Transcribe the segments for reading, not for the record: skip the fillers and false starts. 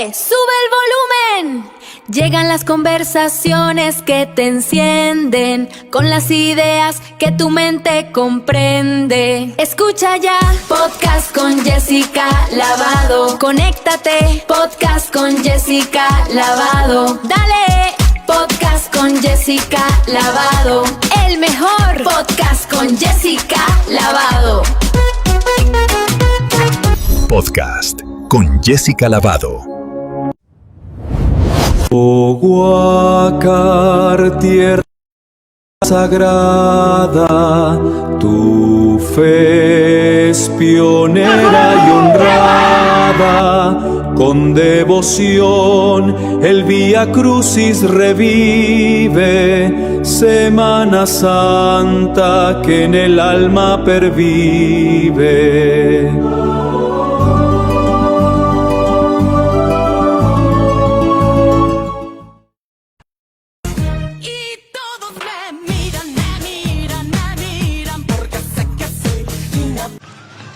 Oye, sube el volumen. Llegan las conversaciones que te encienden, con las ideas que tu mente comprende. Escucha ya, podcast con Jessica Lavado. Conéctate, podcast con Jessica Lavado. Dale, podcast con Jessica Lavado. El mejor podcast con Jessica Lavado. Podcast con Jessica Lavado. Oh Huácar, tierra sagrada, tu fe es pionera y honrada. Con devoción el Vía Crucis revive, Semana Santa que en el alma pervive.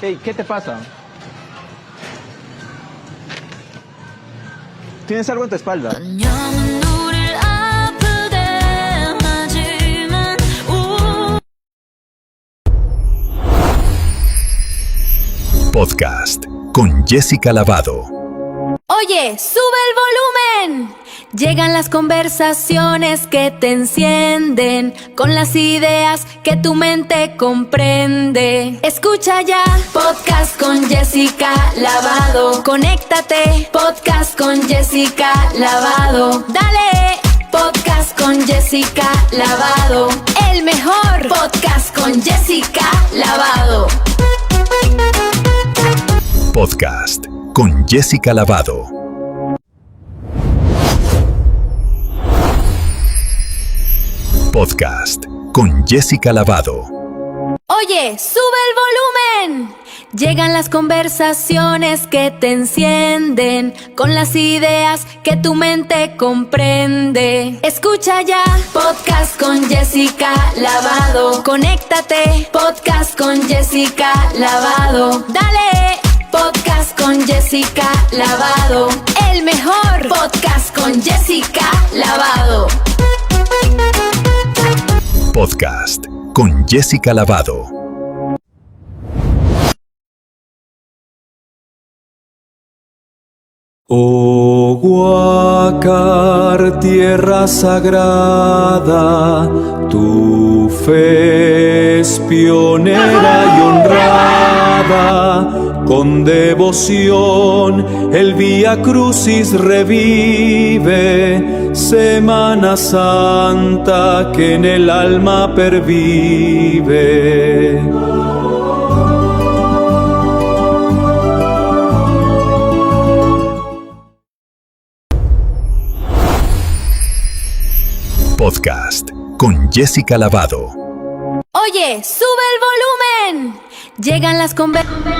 Hey, ¿qué te pasa? ¿Tienes algo en tu espalda? Podcast con Jessica Lavado. Oye, sube el volumen. Llegan las conversaciones que te encienden, con las ideas que tu mente comprende. Escucha ya, podcast con Jessica Lavado. Conéctate, podcast con Jessica Lavado. Dale, podcast con Jessica Lavado. El mejor podcast con Jessica Lavado. Podcast con Jessica Lavado. Podcast con Jessica Lavado. Oye, sube el volumen. Llegan las conversaciones que te encienden, con las ideas que tu mente comprende. Escucha ya, podcast con Jessica Lavado. Conéctate, podcast con Jessica Lavado. Dale, podcast con Jessica Lavado. El mejor podcast con Jessica Lavado. Podcast con Jessica Lavado. Oh Huácar, tierra sagrada, tu fe es pionera y honrada. Con devoción el Vía Crucis revive, Semana Santa que en el alma pervive. Podcast con Jessica Lavado. Oye, sube el volumen. Llegan las conversaciones.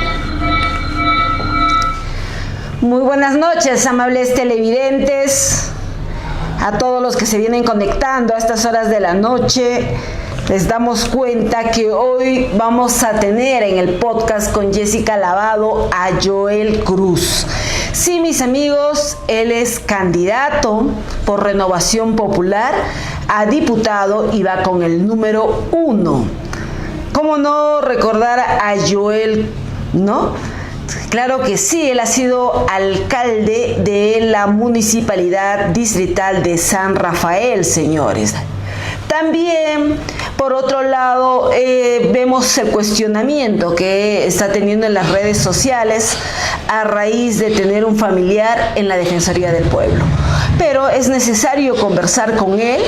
Muy buenas noches, amables televidentes, a todos los que se vienen conectando a estas horas de la noche. Les damos cuenta que hoy vamos a tener en el podcast con Jessica Lavado a Joel Cruz. Sí, mis amigos, él es candidato por Renovación Popular a diputado y va con el número 1. ¿Cómo no recordar a Joel, no? Claro que sí, él ha sido alcalde de la Municipalidad Distrital de San Rafael, señores. También, por otro lado, vemos el cuestionamiento que está teniendo en las redes sociales a raíz de tener un familiar en la Defensoría del Pueblo. Pero es necesario conversar con él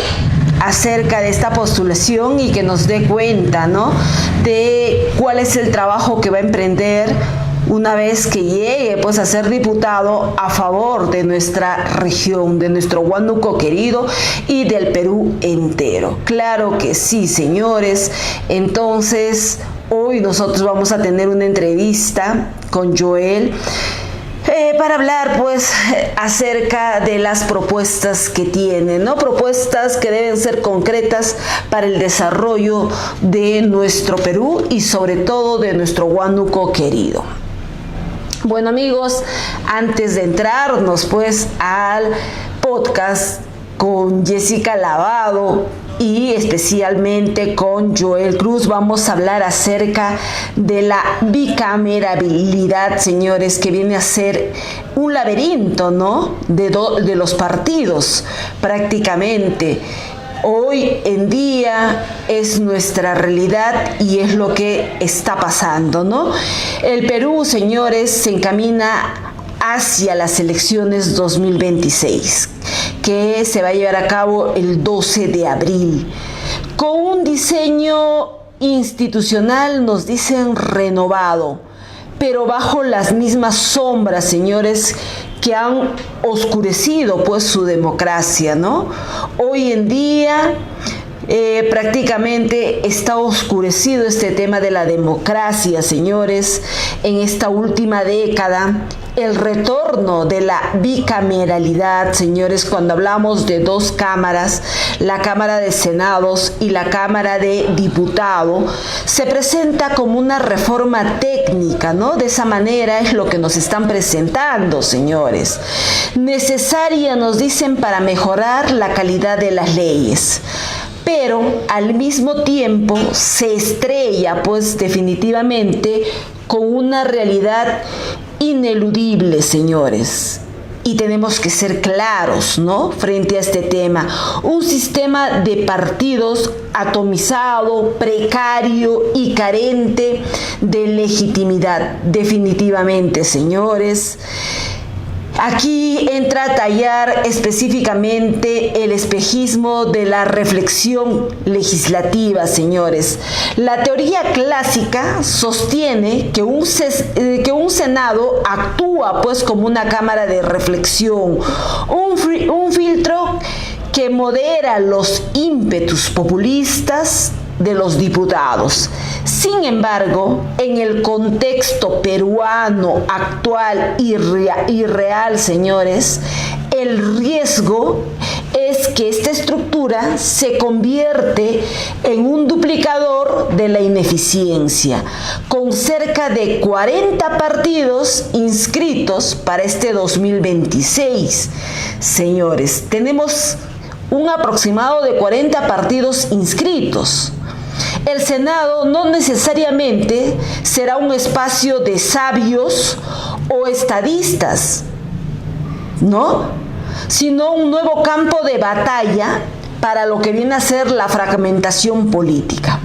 acerca de esta postulación y que nos dé cuenta, ¿no?, de cuál es el trabajo que va a emprender una vez que llegue pues a ser diputado a favor de nuestra región, de nuestro Huánuco querido y del Perú entero. Claro que sí, señores. Entonces, hoy nosotros vamos a tener una entrevista con Joel para hablar pues acerca de las propuestas que tiene, ¿no? Propuestas que deben ser concretas para el desarrollo de nuestro Perú y sobre todo de nuestro Huánuco querido. Bueno, amigos, antes de entrarnos pues al podcast con Jessica Lavado y especialmente con Joel Cruz, vamos a hablar acerca de la bicameralidad, señores, que viene a ser un laberinto, ¿no? De los partidos, prácticamente. Hoy en día es nuestra realidad y es lo que está pasando, ¿no? El Perú, señores, se encamina hacia las elecciones 2026, que se va a llevar a cabo el 12 de abril, con un diseño institucional, nos dicen, renovado, pero bajo las mismas sombras, señores, que han oscurecido pues su democracia, ¿no? Hoy en día prácticamente está oscurecido este tema de la democracia, señores. En esta última década, el retorno de la bicameralidad, señores, cuando hablamos de dos cámaras, la Cámara de Senados y la Cámara de Diputados, se presenta como una reforma técnica, ¿no? De esa manera es lo que nos están presentando, señores. Necesaria, nos dicen, para mejorar la calidad de las leyes. Pero al mismo tiempo se estrella, pues definitivamente, con una realidad ineludible, señores. Y tenemos que ser claros, ¿no? Frente a este tema. Un sistema de partidos atomizado, precario y carente de legitimidad. Definitivamente, señores. Aquí entra a tallar específicamente el espejismo de la reflexión legislativa, señores. La teoría clásica sostiene que un Senado actúa pues como una cámara de reflexión, un filtro que modera los ímpetus populistas de los diputados. Sin embargo, en el contexto peruano actual y real, señores, el riesgo es que esta estructura se convierte en un duplicador de la ineficiencia, con cerca de 40 partidos inscritos para este 2026. Señores, tenemos un aproximado de 40 partidos inscritos. El Senado no necesariamente será un espacio de sabios o estadistas, ¿no? Sino un nuevo campo de batalla para lo que viene a ser la fragmentación política.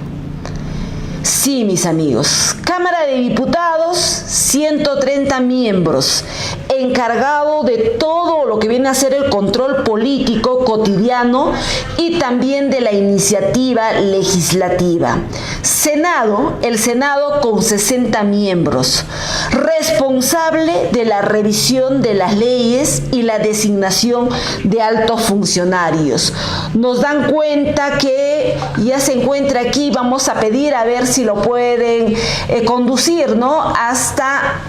Sí, mis amigos, Cámara de Diputados, 130 miembros, encargado de todo lo que viene a ser el control político cotidiano y también de la iniciativa legislativa. Senado, el Senado con 60 miembros, responsable de la revisión de las leyes y la designación de altos funcionarios. Nos dan cuenta que ya se encuentra aquí, vamos a pedir a ver si lo pueden conducir, ¿no? Hasta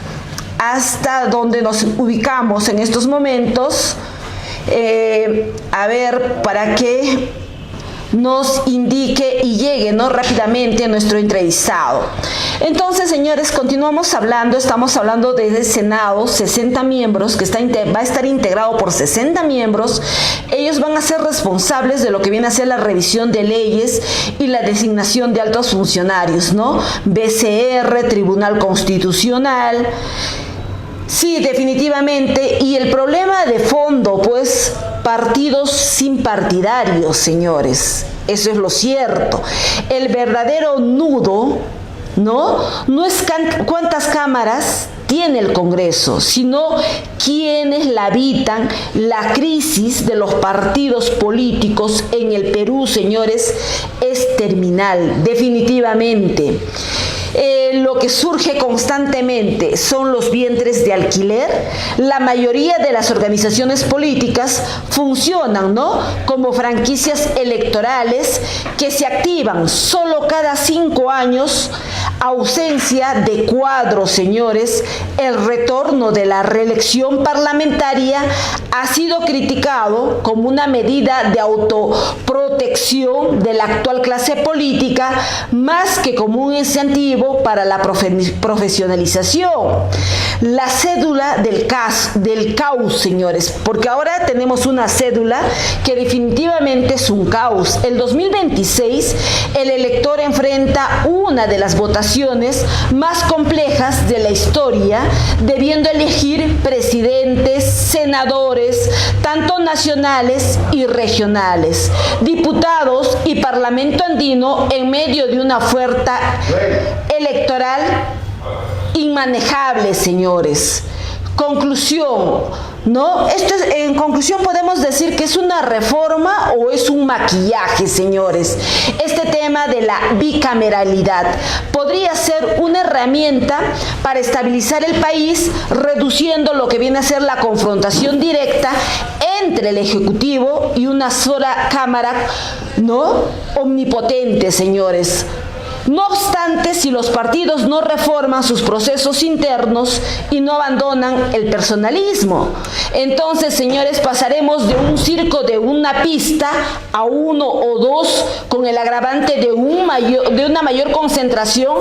donde nos ubicamos en estos momentos, a ver, para que nos indique y llegue, ¿no?, rápidamente a nuestro entrevistado. Entonces, señores, continuamos hablando, estamos hablando del Senado, 60 miembros, que va a estar integrado por 60 miembros. Ellos van a ser responsables de lo que viene a ser la revisión de leyes y la designación de altos funcionarios, ¿no? BCR, Tribunal Constitucional. Sí, definitivamente. Y el problema de fondo, pues, partidos sin partidarios, señores. Eso es lo cierto. El verdadero nudo, no es cuántas cámaras tiene el Congreso, sino quienes la habitan. La crisis de los partidos políticos en el Perú, señores, es terminal, definitivamente. Lo que surge constantemente son los vientres de alquiler. La mayoría de las organizaciones políticas funcionan, ¿no?, como franquicias electorales que se activan solo cada 5 años Ausencia de cuadros, señores. El retorno de la reelección parlamentaria ha sido criticado como una medida de autoprotección de la actual clase política, más que como un incentivo para la profesionalización. La cédula del caos, señores, porque ahora tenemos una cédula que definitivamente es un caos. El 2026, el elector enfrenta una de las votaciones más complejas de la historia, debiendo elegir presidentes, senadores, tanto nacionales y regionales, diputados y parlamento andino en medio de una oferta electoral inmanejable, señores. Conclusión, ¿no? En conclusión podemos decir que es una reforma o es un maquillaje, señores. Este tema de la bicameralidad podría ser una herramienta para estabilizar el país, reduciendo lo que viene a ser la confrontación directa entre el Ejecutivo y una sola Cámara, ¿no? Omnipotente, señores. No obstante, si los partidos no reforman sus procesos internos y no abandonan el personalismo, entonces, señores, pasaremos de un circo de una pista a uno o dos, con el agravante de una mayor concentración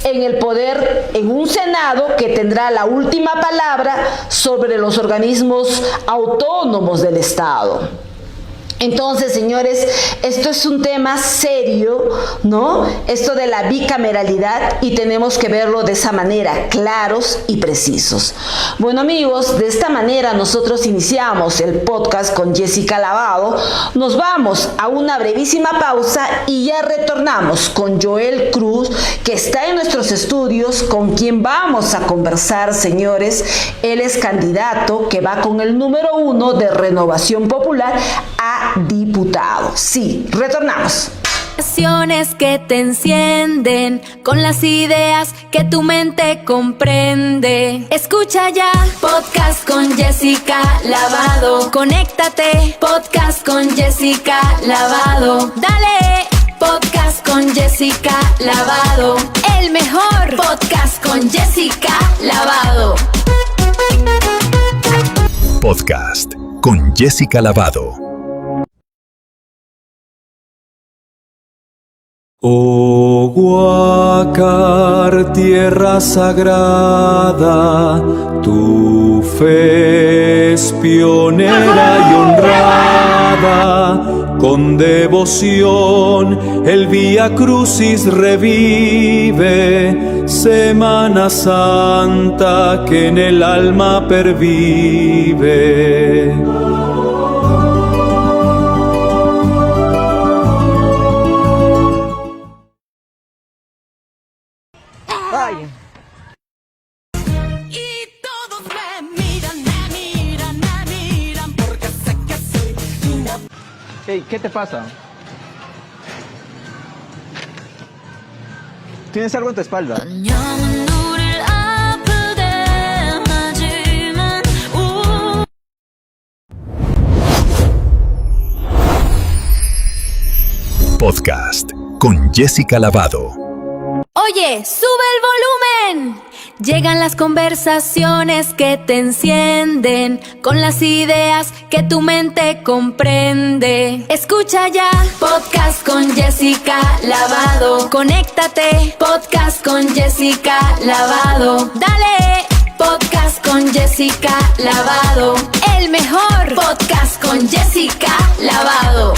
en el poder en un Senado que tendrá la última palabra sobre los organismos autónomos del Estado. Entonces, señores, esto es un tema serio, ¿no? Esto de la bicameralidad, y tenemos que verlo de esa manera, claros y precisos. Bueno, amigos, de esta manera nosotros iniciamos el podcast con Jessica Lavado. Nos vamos a una brevísima pausa y ya retornamos con Joel Cruz, que está en nuestros estudios, con quien vamos a conversar, señores. Él es candidato que va con el número 1 de Renovación Popular a diputado. Sí, retornamos. Pasiones que te encienden con las ideas que tu mente comprende. Escucha ya podcast con Jessica Lavado. Conéctate, podcast con Jessica Lavado. Dale, podcast con Jessica Lavado. El mejor podcast con Jessica Lavado. Podcast con Jessica Lavado. Oh Huácar, tierra sagrada, tu fe es pionera y honrada. Con devoción el Vía Crucis revive, Semana Santa que en el alma pervive. Hey, ¿qué te pasa? ¿Tienes algo en tu espalda? Podcast con Jessica Lavado. Oye, sube el volumen. Llegan las conversaciones que te encienden con las ideas que tu mente comprende. Escucha ya podcast con Jessica Lavado. Conéctate, podcast con Jessica Lavado. Dale, podcast con Jessica Lavado. El mejor podcast con Jessica Lavado.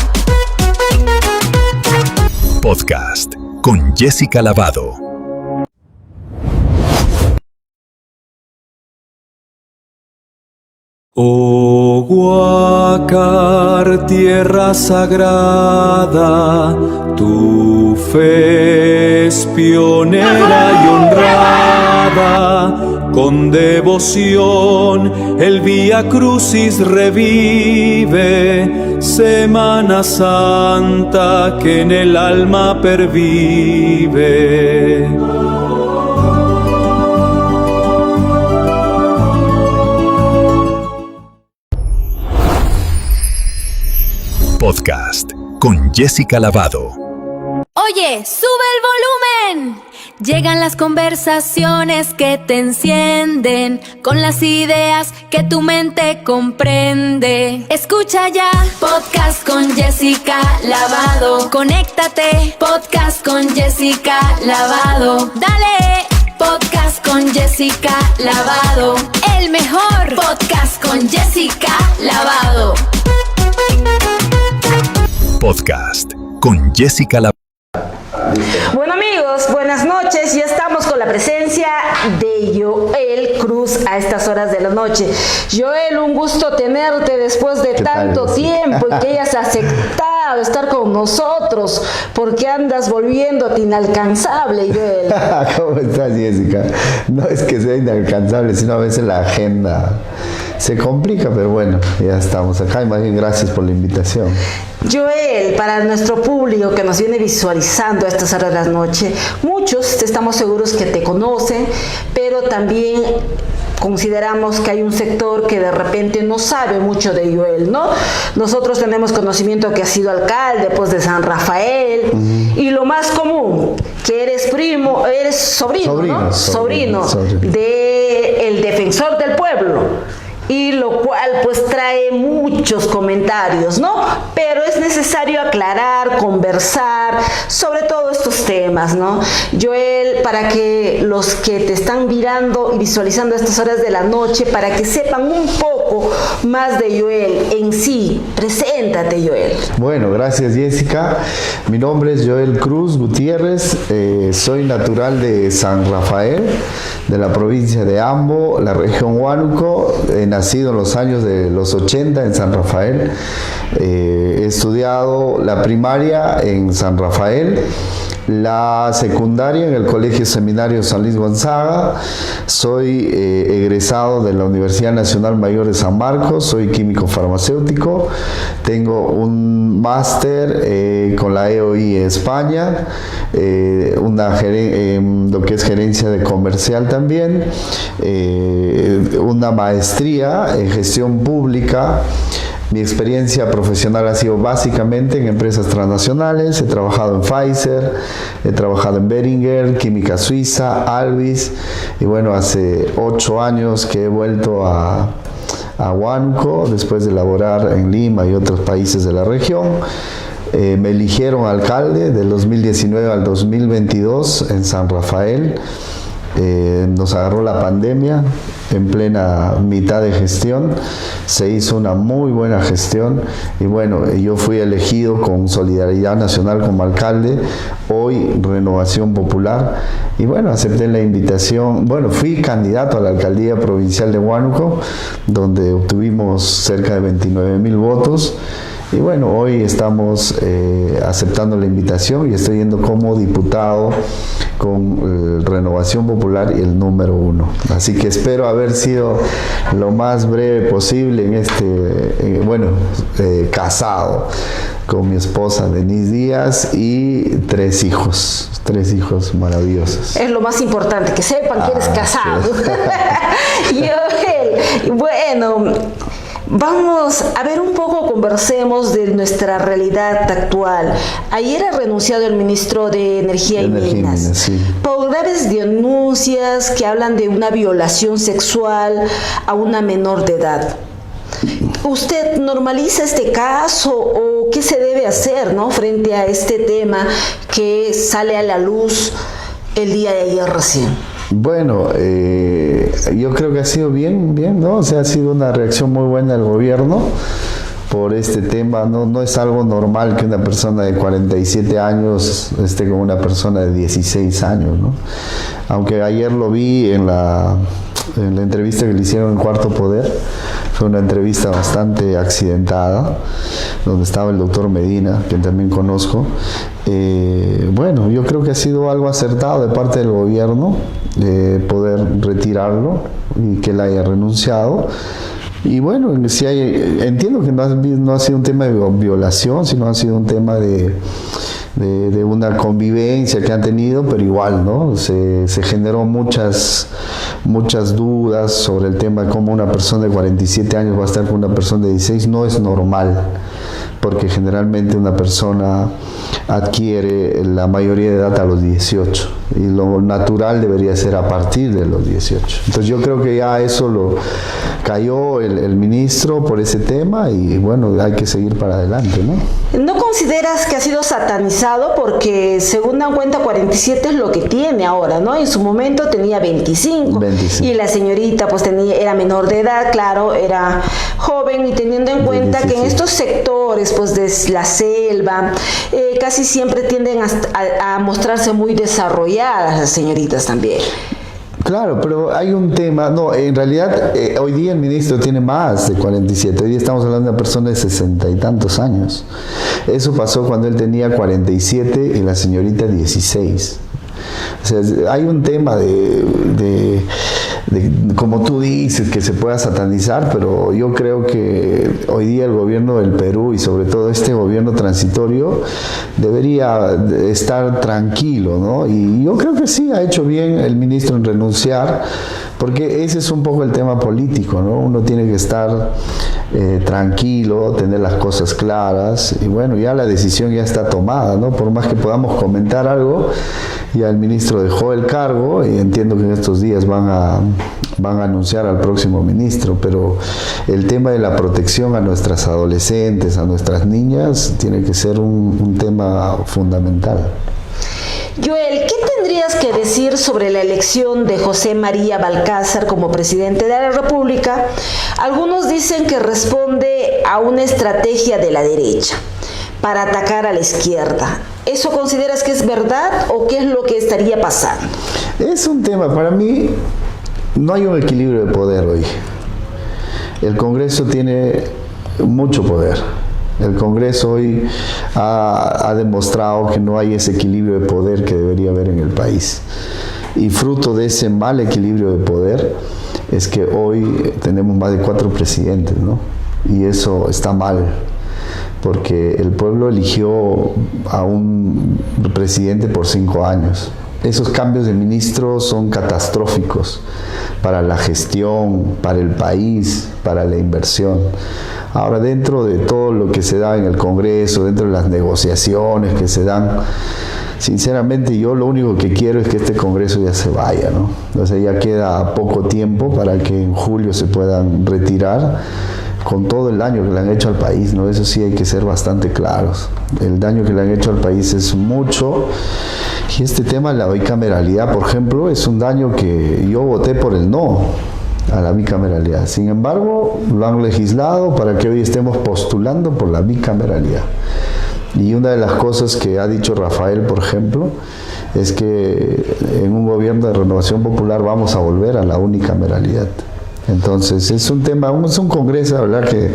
Podcast con Jessica Lavado. Oh Huácar, tierra sagrada, tu fe es pionera y honrada. Con devoción el Vía Crucis revive, Semana Santa que en el alma pervive. Podcast con Jessica Lavado. Oye, sube el volumen. Llegan las conversaciones que te encienden con las ideas que tu mente comprende. Escucha ya, podcast con Jessica Lavado. Conéctate, podcast con Jessica Lavado. Dale, podcast con Jessica Lavado. El mejor podcast con Jessica Lavado. Podcast con Jessica Lavado. Bueno amigos, buenas noches. Ya estamos con la presencia de Joel Cruz a estas horas de la noche. Joel, un gusto tenerte después de tanto tiempo y que hayas aceptado estar con nosotros, porque andas volviéndote inalcanzable, Joel. ¿Cómo estás, Jessica? No es que sea inalcanzable, sino a veces la agenda se complica, pero bueno, ya estamos acá y más bien gracias por la invitación. Joel, para nuestro público que nos viene visualizando a estas horas de la noche, muchos estamos seguros que te conocen, pero también consideramos que hay un sector que de repente no sabe mucho de Joel, ¿no? Nosotros tenemos conocimiento que has sido alcalde, pues, de San Rafael, y lo más común, que eres sobrino de el defensor del pueblo. Y lo cual pues trae muchos comentarios, ¿no? Pero es necesario aclarar, conversar sobre todos estos temas, ¿no? Joel, para que los que te están mirando y visualizando a estas horas de la noche, para que sepan un poco más de Joel en sí, preséntate, Joel. Bueno, gracias, Jessica. Mi nombre es Joel Cruz Gutiérrez, soy natural de San Rafael, de la provincia de Ambo, la región Huánuco, nacido en los años de los 80 en San Rafael. He estudiado la primaria en San Rafael, la secundaria en el Colegio Seminario San Luis Gonzaga. Soy egresado de la Universidad Nacional Mayor de San Marcos, soy químico farmacéutico, tengo un máster con la EOI España, lo que es gerencia de comercial también, una maestría en gestión pública. Mi experiencia profesional ha sido básicamente en empresas transnacionales. He trabajado en Pfizer, he trabajado en Boehringer, Química Suiza, Alvis, y bueno, hace 8 años que he vuelto a Huánuco después de laborar en Lima y otros países de la región. Me eligieron alcalde del 2019 al 2022 en San Rafael. Nos agarró la pandemia en plena mitad de gestión, se hizo una muy buena gestión y bueno, yo fui elegido con Solidaridad Nacional como alcalde, hoy Renovación Popular, y bueno, acepté la invitación. Bueno, fui candidato a la alcaldía provincial de Huánuco, donde obtuvimos cerca de 29,000 votos. Y bueno, hoy estamos aceptando la invitación y estoy yendo como diputado con Renovación Popular y el número 1. Así que espero haber sido lo más breve posible en casado con mi esposa Denise Díaz y 3 hijos maravillosos. Es lo más importante, que sepan que eres casado. Sí. Joel, bueno, vamos a ver un poco, conversemos de nuestra realidad actual. Ayer ha renunciado el ministro de Energía y Minas, sí, por graves denuncias que hablan de una violación sexual a una menor de edad. ¿Usted normaliza este caso o qué se debe hacer, ¿no?, frente a este tema que sale a la luz el día de ayer recién? Bueno, yo creo que ha sido bien, ¿no? O sea, ha sido una reacción muy buena del gobierno por este tema. No es algo normal que una persona de 47 años esté con una persona de 16 años, ¿no? Aunque ayer lo vi en la entrevista que le hicieron en Cuarto Poder, fue una entrevista bastante accidentada, donde estaba el doctor Medina, quien también conozco. Bueno, yo creo que ha sido algo acertado de parte del gobierno poder retirarlo y que él haya renunciado. Y bueno, entiendo que no ha sido un tema de violación, sino ha sido un tema de una convivencia que han tenido, pero igual, ¿no? Se generó muchas muchas dudas sobre el tema de cómo una persona de 47 años va a estar con una persona de 16, no es normal, porque generalmente una persona adquiere la mayoría de edad a los 18 y lo natural debería ser a partir de los 18. Entonces yo creo que ya eso lo cayó el ministro por ese tema y bueno, hay que seguir para adelante, ¿no? ¿No consideras que ha sido satanizado? Porque según dan cuenta 47 es lo que tiene ahora, ¿no? En su momento tenía 25. Y la señorita pues era menor de edad, claro, era joven, y teniendo en cuenta que en estos sectores pues de la selva casi siempre tienden a mostrarse muy desarrolladas las señoritas también. Claro, pero hay un tema, no, en realidad hoy día el ministro tiene más de 47, hoy día estamos hablando de una persona de 60 y tantos años. Eso pasó cuando él tenía 47 y la señorita 16. O sea, hay un tema de como tú dices, que se pueda satanizar, pero yo creo que hoy día el gobierno del Perú y sobre todo este gobierno transitorio debería estar tranquilo, ¿no? Y yo creo que sí, ha hecho bien el ministro en renunciar, porque ese es un poco el tema político, ¿no? Uno tiene que estar tranquilo, tener las cosas claras, y bueno, ya la decisión ya está tomada, ¿no? Por más que podamos comentar algo, ya el ministro dejó el cargo y entiendo que en estos días van a anunciar al próximo ministro, pero el tema de la protección a nuestras adolescentes, a nuestras niñas, tiene que ser un tema fundamental. Joel, ¿qué tendrías que decir sobre la elección de José María Balcázar como presidente de la República? Algunos dicen que responde a una estrategia de la derecha para atacar a la izquierda. ¿Eso consideras que es verdad o qué es lo que estaría pasando? Es un tema, para mí no hay un equilibrio de poder hoy. El Congreso tiene mucho poder. El Congreso hoy ha demostrado que no hay ese equilibrio de poder que debería haber en el país. Y fruto de ese mal equilibrio de poder es que hoy tenemos más de 4 presidentes, ¿no? Y eso está mal, porque el pueblo eligió a un presidente por 5 años. Esos cambios de ministros son catastróficos para la gestión, para el país, para la inversión. Ahora, dentro de todo lo que se da en el Congreso, dentro de las negociaciones que se dan, sinceramente yo lo único que quiero es que este Congreso ya se vaya, ¿no? O sea, ya queda poco tiempo para que en julio se puedan retirar con todo el daño que le han hecho al país, ¿no? Eso sí hay que ser bastante claros. El daño que le han hecho al país es mucho. Y este tema de la bicameralidad, por ejemplo, es un daño que yo voté por el no a la bicameralidad. Sin embargo, lo han legislado para que hoy estemos postulando por la bicameralidad. Y una de las cosas que ha dicho Rafael, por ejemplo, es que en un gobierno de Renovación Popular vamos a volver a la unicameralidad. Entonces, es un tema, es un congreso, la verdad, que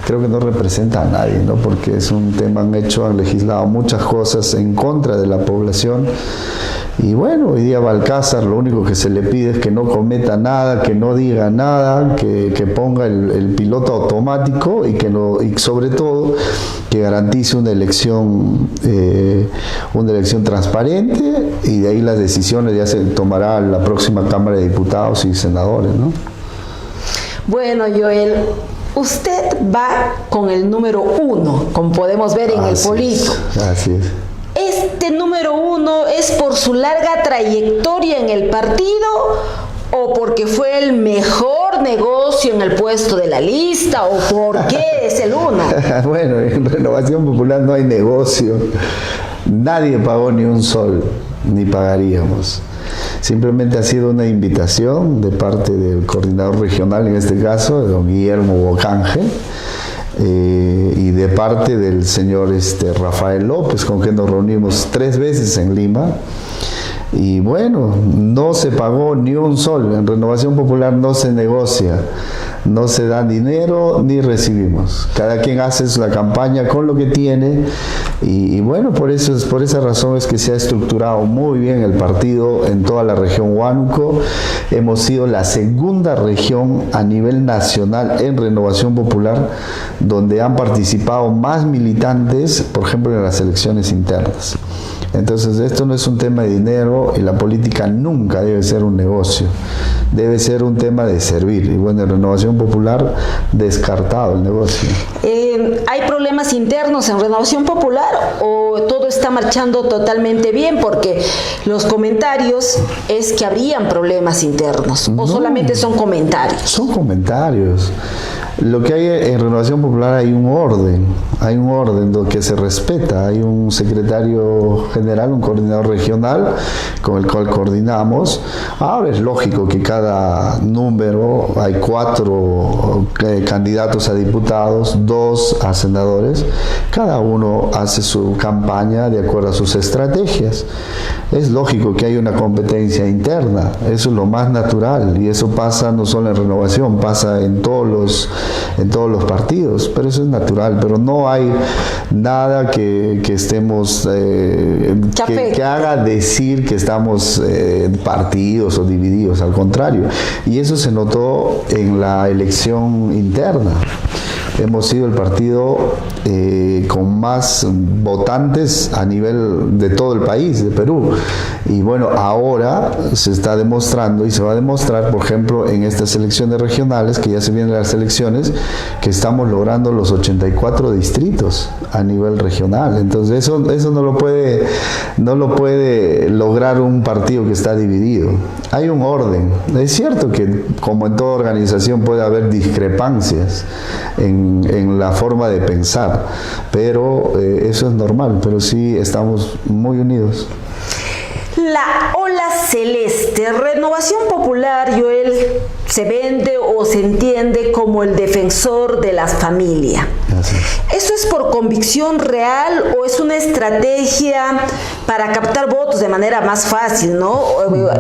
creo que no representa a nadie, ¿no? Porque es un tema, han legislado muchas cosas en contra de la población. Y bueno, hoy día Balcázar lo único que se le pide es que no cometa nada, que no diga nada, que ponga el piloto automático y sobre todo que garantice una elección transparente, y de ahí las decisiones ya se tomará la próxima Cámara de Diputados y Senadores, ¿no? Bueno, Joel, usted va con el número 1, como podemos ver en el polito. Así es. ¿Este número 1 es por su larga trayectoria en el partido o porque fue el mejor negocio en el puesto de la lista, o por qué es el 1? Bueno, en Renovación Popular no hay negocio. Nadie pagó ni un sol, ni pagaríamos. Simplemente ha sido una invitación de parte del coordinador regional, en este caso, de don Guillermo Bocángel, y de parte del señor Rafael López, con quien nos reunimos 3 veces en Lima. Y bueno, no se pagó ni un sol. En Renovación Popular no se negocia, no se da dinero ni recibimos. Cada quien hace la campaña con lo que tiene, y bueno, por esa razón es que se ha estructurado muy bien el partido en toda la región Huánuco. Hemos sido la segunda región a nivel nacional en Renovación Popular donde han participado más militantes, por ejemplo, en las elecciones internas. Entonces esto no es un tema de dinero y la política nunca debe ser un negocio, debe ser un tema de servir. Y bueno, en Renovación Popular, descartado el negocio. ¿Hay problemas internos en Renovación Popular o todo está marchando totalmente bien? Porque los comentarios es que habrían problemas internos, o solamente son comentarios. Son comentarios. Lo que hay en Renovación Popular hay un orden lo que se respeta, hay un secretario general, un coordinador regional con el cual coordinamos. Ahora es lógico que cada número, hay 4 candidatos a diputados, 2 a senadores, cada uno hace su campaña de acuerdo a sus estrategias. Es lógico que hay una competencia interna, eso es lo más natural, y eso pasa no solo en Renovación, pasa en todos los partidos, pero eso es natural, pero no hay nada que estemos que haga decir que estamos partidos o divididos, al contrario, y eso se notó en la elección interna. Hemos sido el partido con más votantes a nivel de todo el país, de Perú. Y bueno, ahora se está demostrando y se va a demostrar, por ejemplo, en estas elecciones regionales, que ya se vienen las elecciones, que estamos logrando los 84 distritos a nivel regional. Entonces eso no lo puede lograr un partido que está dividido. Hay un orden. Es cierto que, como en toda organización, puede haber discrepancias en la forma de pensar, pero eso es normal, pero sí estamos muy unidos. La ola celeste, Renovación Popular, Joel, se vende o se entiende como el defensor de la familia. ¿Eso es por convicción real o es una estrategia para captar votos de manera más fácil, ¿no?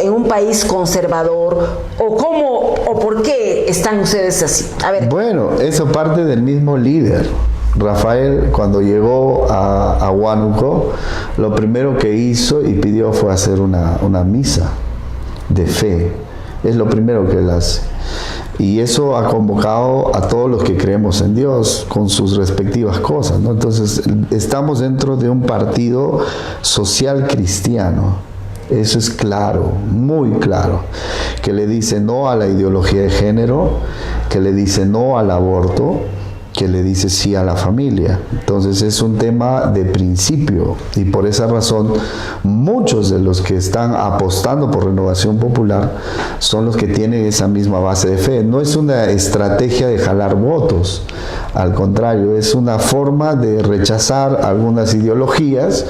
En un país conservador, o cómo o por qué están ustedes así? A ver. Bueno, eso parte del mismo líder. Rafael, cuando llegó a Huánuco, lo primero que hizo y pidió fue hacer una misa de fe. Es lo primero que él hace. Y eso ha convocado a todos los que creemos en Dios con sus respectivas cosas, ¿no? Entonces, estamos dentro de un partido social cristiano. Eso es claro, muy claro, que le dice no a la ideología de género, que le dice no al aborto, que le dice sí a la familia. Entonces es un tema de principio, y por esa razón muchos de los que están apostando por Renovación Popular son los que tienen esa misma base de fe. No es una estrategia de jalar votos, al contrario, es una forma de rechazar algunas ideologías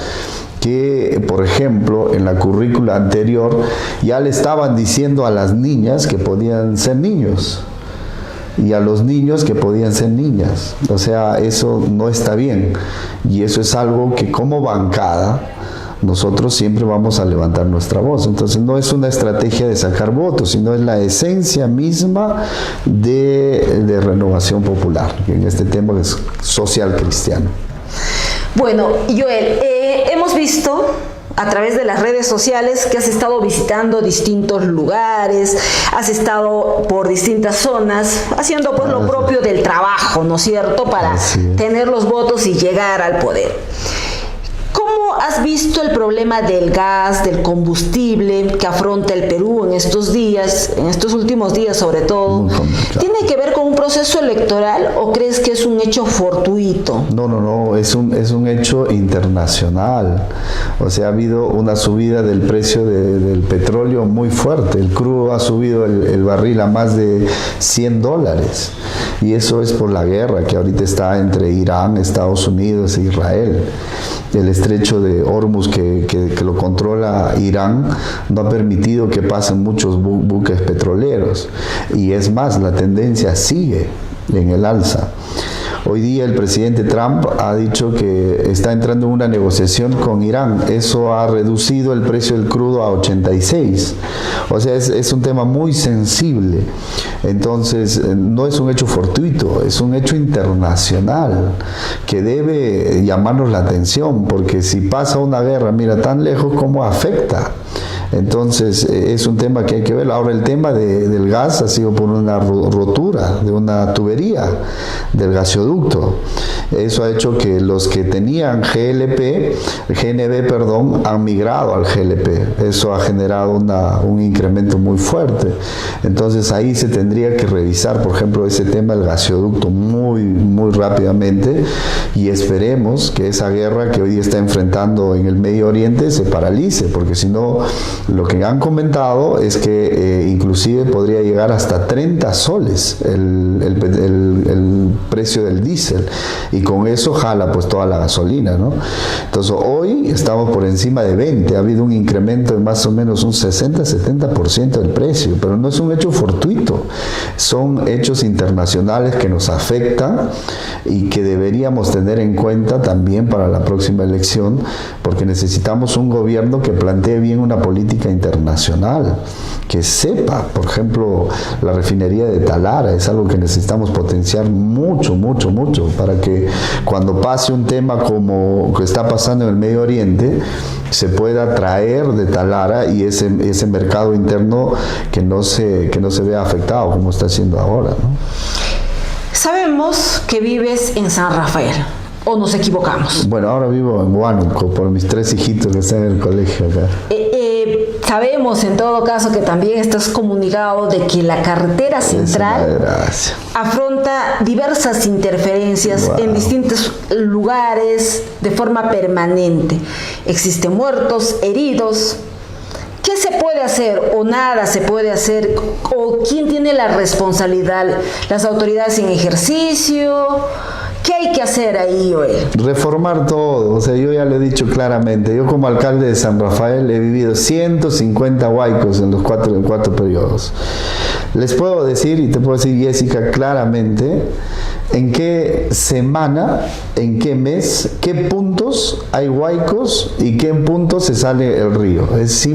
que, por ejemplo, en la currícula anterior ya le estaban diciendo a las niñas que podían ser niños y a los niños que podían ser niñas. O sea, eso no está bien, y eso es algo que como bancada nosotros siempre vamos a levantar nuestra voz. Entonces no es una estrategia de sacar votos, sino es la esencia misma de Renovación Popular, que en este tema es social cristiano. Bueno, Joel, hemos visto a través de las redes sociales que has estado visitando distintos lugares, has estado por distintas zonas, haciendo pues lo propio del trabajo, ¿no es cierto?, para tener los votos y llegar al poder. ¿Cómo has visto el problema del gas, del combustible que afronta el Perú en estos días, en estos últimos días sobre todo? ¿Tiene que ver con un proceso electoral o crees que es un hecho fortuito? No, es un hecho internacional. O sea, ha habido una subida del precio del petróleo muy fuerte. El crudo ha subido el barril a más de $100. Y eso es por la guerra que ahorita está entre Irán, Estados Unidos e Israel. El estrecho de Hormuz que lo controla Irán no ha permitido que pasen muchos buques petroleros, y es más, la tendencia sigue en el alza. Hoy día el presidente Trump ha dicho que está entrando en una negociación con Irán. Eso ha reducido el precio del crudo a 86. O sea, es un tema muy sensible. Entonces, no es un hecho fortuito, es un hecho internacional que debe llamarnos la atención, porque si pasa una guerra, mira tan lejos, ¿cómo afecta? Entonces es un tema que hay que ver. Ahora, el tema del gas ha sido por una rotura de una tubería del gasoducto, Eso ha hecho que los que tenían GNB, han migrado al GLP. Eso ha generado un incremento muy fuerte. Entonces ahí se tendría que revisar, por ejemplo, ese tema del gasoducto muy rápidamente, y esperemos que esa guerra que hoy día está enfrentando en el Medio Oriente se paralice, porque si no, lo que han comentado es que inclusive podría llegar hasta 30 soles el precio del diésel, y con eso jala pues toda la gasolina, ¿no? Entonces hoy estamos por encima de 20, ha habido un incremento de más o menos un 60-70% del precio, pero no es un hecho fortuito, son hechos internacionales que nos afectan y que deberíamos tener en cuenta también para la próxima elección, porque necesitamos un gobierno que plantee bien una política internacional, que sepa, por ejemplo, la refinería de Talara es algo que necesitamos potenciar mucho, para que cuando pase un tema como que está pasando en el Medio Oriente, se pueda traer de Talara y ese mercado interno que no se vea afectado como está haciendo ahora, ¿no? Sabemos que vives en San Rafael, ¿o nos equivocamos? Bueno, ahora vivo en Huánuco por mis 3 hijitos que están en el colegio acá. Sabemos en todo caso que también estás comunicado de que la carretera central afronta diversas interferencias en distintos lugares de forma permanente. Existen muertos, heridos. ¿Qué se puede hacer o nada se puede hacer? ¿O quién tiene la responsabilidad? ¿Las autoridades en ejercicio? ¿Qué hay que hacer ahí, Joel? Reformar todo. O sea, yo ya lo he dicho claramente. Yo como alcalde de San Rafael he vivido 150 huaicos en los cuatro periodos. Les puedo decir, y te puedo decir, Jessica, claramente en qué semana, en qué mes, qué puntos hay huaicos y qué puntos se sale el río. Es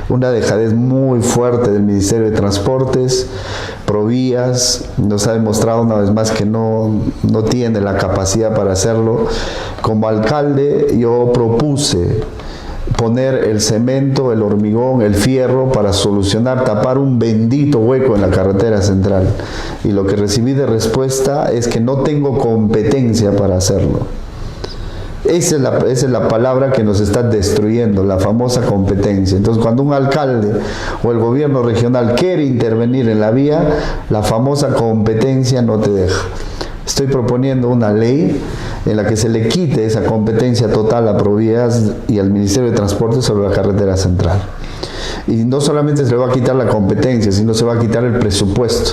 una dejadez muy fuerte del Ministerio de Transportes. Provías nos ha demostrado una vez más que no tiene la capacidad para hacerlo. Como alcalde yo propuse poner el cemento, el hormigón, el fierro para tapar un bendito hueco en la carretera central, y lo que recibí de respuesta es que no tengo competencia para hacerlo. Esa es la palabra que nos está destruyendo, la famosa competencia. Entonces, cuando un alcalde o el gobierno regional quiere intervenir en la vía, la famosa competencia no te deja. Estoy proponiendo una ley en la que se le quite esa competencia total a Provías y al Ministerio de Transporte sobre la carretera central. Y no solamente se le va a quitar la competencia, sino se va a quitar el presupuesto,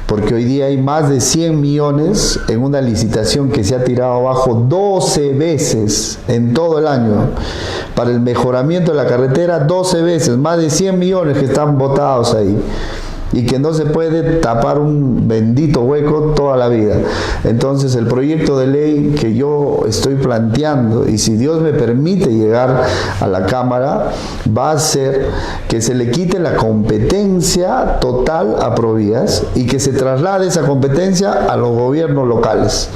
porque hoy día hay más de 100 millones en una licitación que se ha tirado abajo 12 veces en todo el año para el mejoramiento de la carretera. 12 veces, más de 100 millones que están botados ahí, y que no se puede tapar un bendito hueco toda la vida. Entonces el proyecto de ley que yo estoy planteando, y si Dios me permite llegar a la Cámara, va a ser que se le quite la competencia total a Provías y que se traslade esa competencia a los gobiernos locales.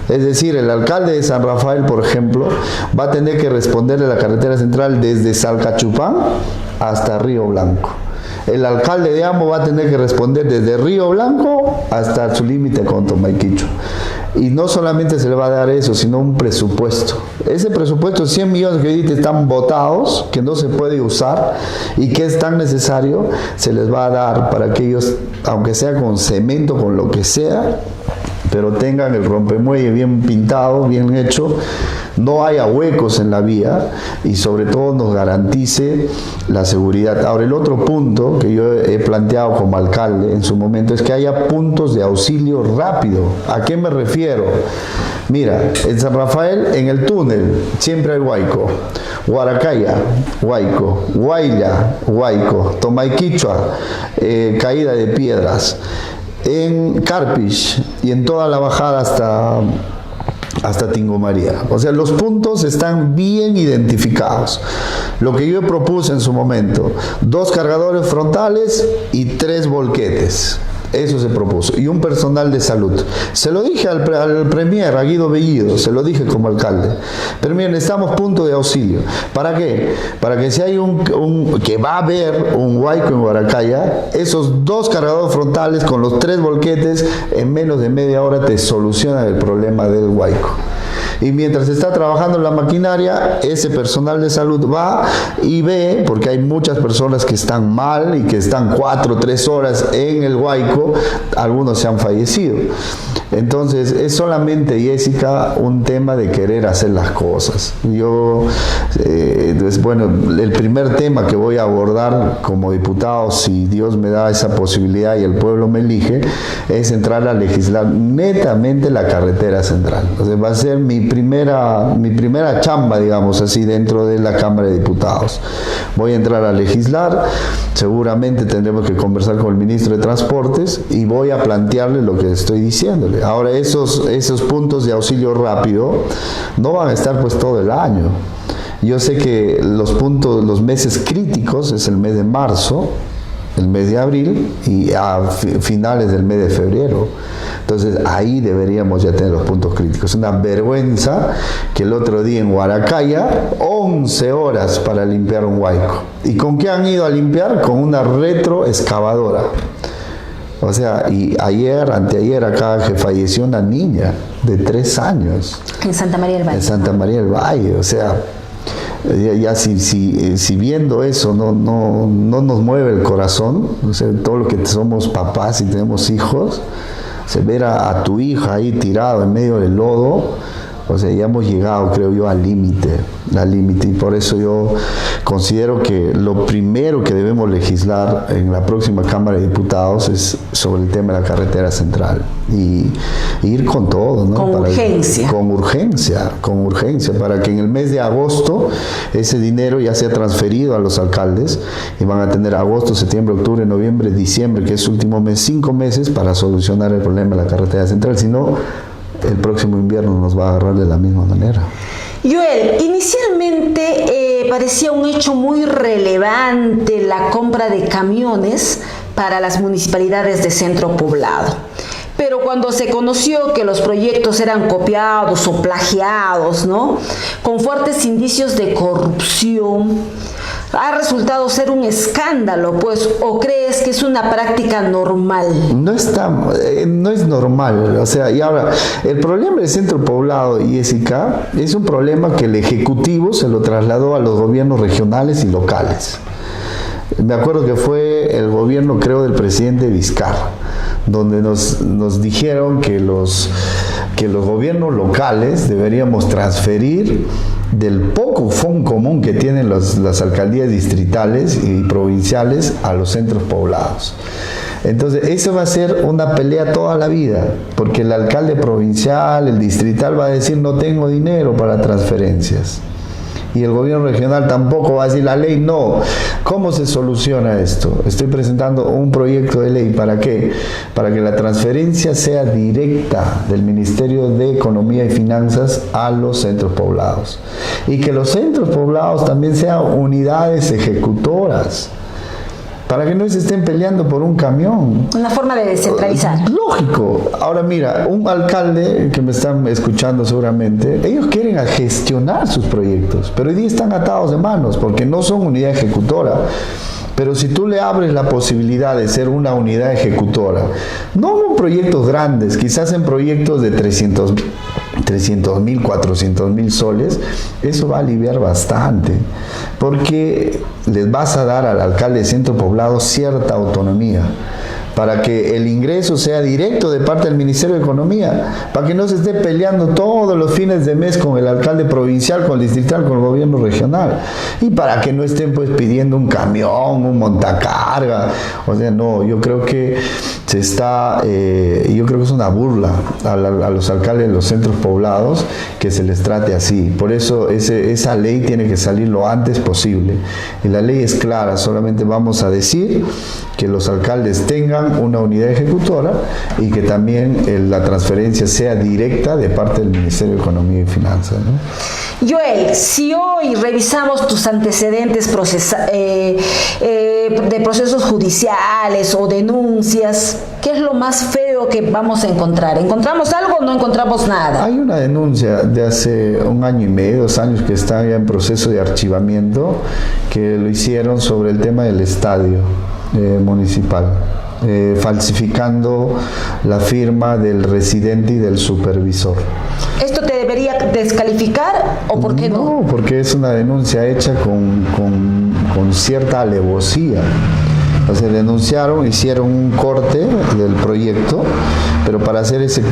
Es decir, el alcalde de San Rafael, por ejemplo, va a tener que responderle a la carretera central desde Salcachupán hasta Río Blanco. El alcalde de Ambo va a tener que responder desde Río Blanco hasta su límite con Tomaiquicho. Y no solamente se le va a dar eso, sino un presupuesto. Ese presupuesto, 100 millones que ahorita están botados, que no se puede usar y que es tan necesario, se les va a dar para que ellos, aunque sea con cemento, con lo que sea, pero tengan el rompemuelle bien pintado, bien hecho, no haya huecos en la vía y sobre todo nos garantice la seguridad. Ahora, el otro punto que yo he planteado como alcalde en su momento es que haya puntos de auxilio rápido. ¿A qué me refiero? Mira, en San Rafael, en el túnel, siempre hay huaico. Huaracaya, huaico. Huaylla, huaico. Tomaiquichua, caída de piedras. En Carpish y en toda la bajada hasta Tingomaría. O sea, los puntos están bien identificados. Lo que yo propuse en su momento, 2 cargadores frontales y 3 volquetes. Eso se propuso. Y un personal de salud. Se lo dije al premier, a Guido Bellido, se lo dije como alcalde. Pero miren, estamos punto de auxilio. ¿Para qué? Para que si hay que va a haber un huaico en Huaracaya, esos 2 cargadores frontales con los 3 volquetes en menos de media hora te solucionan el problema del huaico. Y mientras se está trabajando la maquinaria, ese personal de salud va y ve, porque hay muchas personas que están mal y que están 4 o 3 horas en el huaico, algunos se han fallecido. Entonces es solamente, Jessica, un tema de querer hacer las cosas. Yo, bueno, el primer tema que voy a abordar como diputado, si Dios me da esa posibilidad y el pueblo me elige, es entrar a legislar netamente la carretera central. O sea, va a ser mi primera chamba, digamos así, dentro de la Cámara de Diputados. Voy a entrar a legislar, seguramente tendremos que conversar con el ministro de Transportes y voy a plantearle lo que estoy diciéndole. Ahora, esos puntos de auxilio rápido no van a estar pues todo el año. Yo sé que los meses críticos es el mes de marzo, el mes de abril y a finales del mes de febrero. Entonces ahí deberíamos ya tener los puntos críticos. Es una vergüenza que el otro día en Huaracaya 11 horas para limpiar un huaico. ¿Y con qué han ido a limpiar? Con una retroexcavadora. O sea, y anteayer acá que falleció una niña de 3 años. En Santa María del Valle. En Santa María del Valle, o sea, ya si viendo eso no nos mueve el corazón, o sea, todo lo que somos papás y tenemos hijos, ver a tu hija ahí tirado en medio del lodo, o sea, ya hemos llegado, creo yo, al límite, y por eso yo considero que lo primero que debemos legislar en la próxima Cámara de Diputados es sobre el tema de la carretera central y ir con todo, ¿no? Con urgencia, para que en el mes de agosto ese dinero ya sea transferido a los alcaldes y van a tener agosto, septiembre, octubre, noviembre, diciembre, que es su último mes, 5 meses para solucionar el problema de la carretera central. Si no, el próximo invierno nos va a agarrar de la misma manera. Joel, inicialmente parecía un hecho muy relevante la compra de camiones para las municipalidades de centro poblado. Pero cuando se conoció que los proyectos eran copiados o plagiados, ¿no?, con fuertes indicios de corrupción, ha resultado ser un escándalo, pues, ¿o crees que es una práctica normal? No es normal, o sea, y ahora, el problema del centro poblado, Jessica, es un problema que el Ejecutivo se lo trasladó a los gobiernos regionales y locales. Me acuerdo que fue el gobierno, creo, del presidente Vizcarra, donde nos dijeron que los gobiernos locales deberíamos transferir del poco fondo común que tienen las alcaldías distritales y provinciales a los centros poblados. Entonces, eso va a ser una pelea toda la vida, porque el alcalde provincial, el distrital va a decir no tengo dinero para transferencias. Y el gobierno regional tampoco va a decir la ley no. ¿Cómo se soluciona esto? Estoy presentando un proyecto de ley. ¿Para qué? Para que la transferencia sea directa del Ministerio de Economía y Finanzas a los centros poblados. Y que los centros poblados también sean unidades ejecutoras, para que no se estén peleando por un camión. Una forma de descentralizar. Lógico. Ahora mira, un alcalde que me están escuchando seguramente, ellos quieren gestionar sus proyectos, pero hoy día están atados de manos porque no son unidad ejecutora. Pero si tú le abres la posibilidad de ser una unidad ejecutora, no en proyectos grandes, quizás en proyectos de 300.000, 400.000 soles, eso va a aliviar bastante, porque les vas a dar al alcalde de centro poblado cierta autonomía, para que el ingreso sea directo de parte del Ministerio de Economía, para que no se esté peleando todos los fines de mes con el alcalde provincial, con el distrital, con el gobierno regional, y para que no estén pues pidiendo un camión, un montacarga. O sea, no, yo creo que yo creo que es una burla a los alcaldes de los centros poblados que se les trate así. Por eso esa ley tiene que salir lo antes posible. Y la ley es clara, solamente vamos a decir que los alcaldes tengan una unidad ejecutora y que también la transferencia sea directa de parte del Ministerio de Economía y Finanzas, ¿no? Joel, si hoy revisamos tus antecedentes de procesos judiciales o denuncias, ¿qué es lo más feo que vamos a encontrar? ¿Encontramos algo o no encontramos nada? Hay una denuncia de hace 1 año y medio, 2 años, que está ya en proceso de archivamiento, que lo hicieron sobre el tema del estadio municipal, falsificando la firma del residente y del supervisor. ¿Esto te debería descalificar o por qué no? No, porque es una denuncia hecha con cierta alevosía. O sea, denunciaron, hicieron un corte del proyecto, pero para hacer ese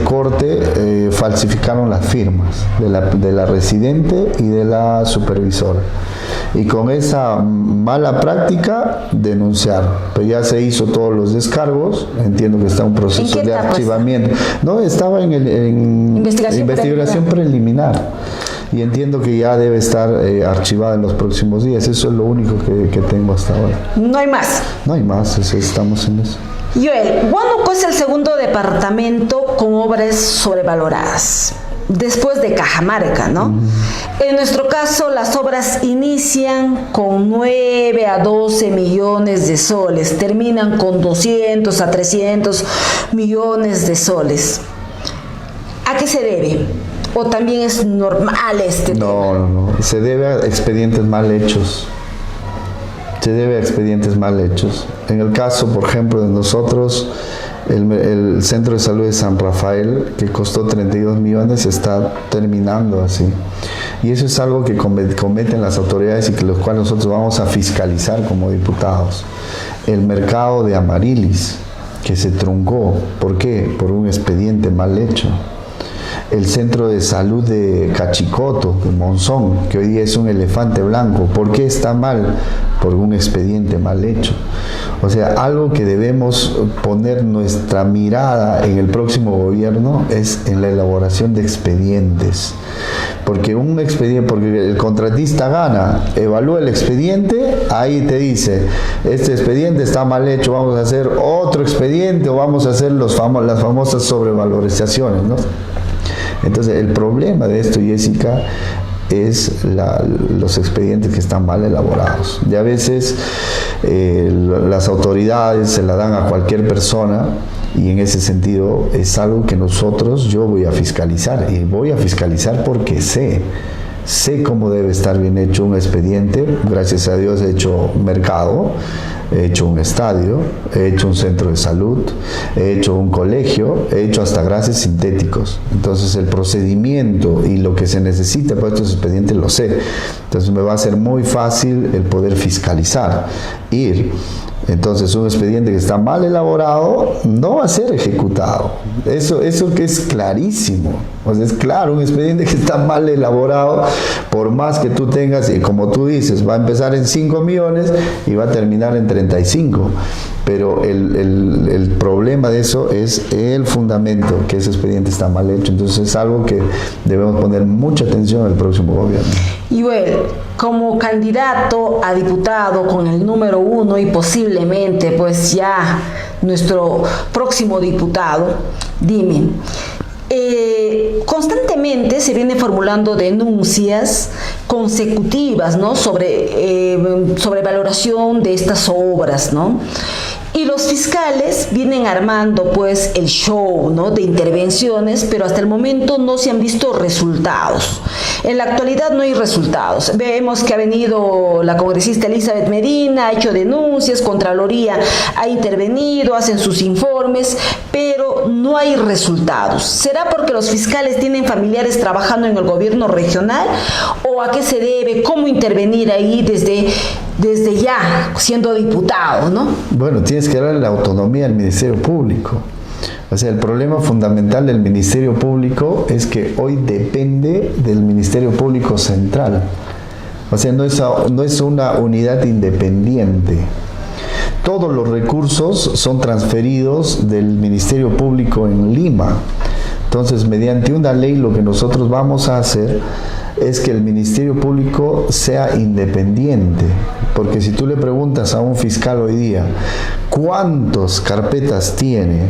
corte falsificaron las firmas de la residente y de la supervisora. Y con esa mala práctica denunciaron. Pero ya se hizo todos los descargos, entiendo que está un proceso de archivamiento. No, estaba en investigación preliminar. Y entiendo que ya debe estar archivada en los próximos días. Eso es lo único que tengo hasta ahora. No hay más. No hay más, estamos en eso. Joel, Huánuco es el segundo departamento con obras sobrevaloradas, después de Cajamarca, ¿no? En nuestro caso, las obras inician con 9 a 12 millones de soles, terminan con 200 a 300 millones de soles. ¿A qué se debe? ¿O también es normal este tema? No. Se debe a expedientes mal hechos. En el caso, por ejemplo, de nosotros, el Centro de Salud de San Rafael, que costó 32 millones, está terminando así. Y eso es algo que cometen las autoridades y que los cuales nosotros vamos a fiscalizar como diputados. El mercado de Amarilis, que se truncó. ¿Por qué? Por un expediente mal hecho. El centro de salud de Cachicoto, de Monzón, que hoy día es un elefante blanco. ¿Por qué está mal? Por un expediente mal hecho. O sea, algo que debemos poner nuestra mirada en el próximo gobierno es en la elaboración de expedientes. Porque porque el contratista gana, evalúa el expediente, ahí te dice, este expediente está mal hecho, vamos a hacer otro expediente o vamos a hacer las famosas sobrevalorizaciones, ¿no? Entonces, el problema de esto, Jessica, es los expedientes que están mal elaborados. Y a veces las autoridades se la dan a cualquier persona y en ese sentido es algo que yo voy a fiscalizar, y voy a fiscalizar porque sé cómo debe estar bien hecho un expediente. Gracias a Dios he hecho mercado, he hecho un estadio, he hecho un centro de salud, he hecho un colegio, he hecho hasta gases sintéticos. Entonces el procedimiento y lo que se necesita para estos expedientes lo sé. Entonces me va a ser muy fácil el poder fiscalizar, Entonces un expediente que está mal elaborado no va a ser ejecutado. Eso que es clarísimo. O sea, es claro, un expediente que está mal elaborado, por más que tú tengas, y como tú dices, va a empezar en 5 millones y va a terminar en 35. Pero el problema de eso es el fundamento, que ese expediente está mal hecho. Entonces es algo que debemos poner mucha atención al próximo gobierno. Y bueno, como candidato a diputado con el número 1 y posiblemente pues ya nuestro próximo diputado, dime, constantemente se viene formulando denuncias consecutivas, ¿no? sobre valoración de estas obras, ¿no? Y los fiscales vienen armando pues el show, ¿no? de intervenciones, pero hasta el momento no se han visto resultados. En la actualidad no hay resultados. Vemos que ha venido la congresista Elizabeth Medina, ha hecho denuncias, Contraloría ha intervenido, hacen sus informes, pero no hay resultados. ¿Será porque los fiscales tienen familiares trabajando en el gobierno regional? ¿O a qué se debe? ¿Cómo intervenir ahí desde ya, siendo diputado, ¿no? Bueno, tienes que darle la autonomía al Ministerio Público. O sea, el problema fundamental del Ministerio Público es que hoy depende del Ministerio Público Central. O sea, no es una unidad independiente. Todos los recursos son transferidos del Ministerio Público en Lima. Entonces, mediante una ley, lo que nosotros vamos a hacer es que el Ministerio Público sea independiente, porque si tú le preguntas a un fiscal hoy día cuántas carpetas tiene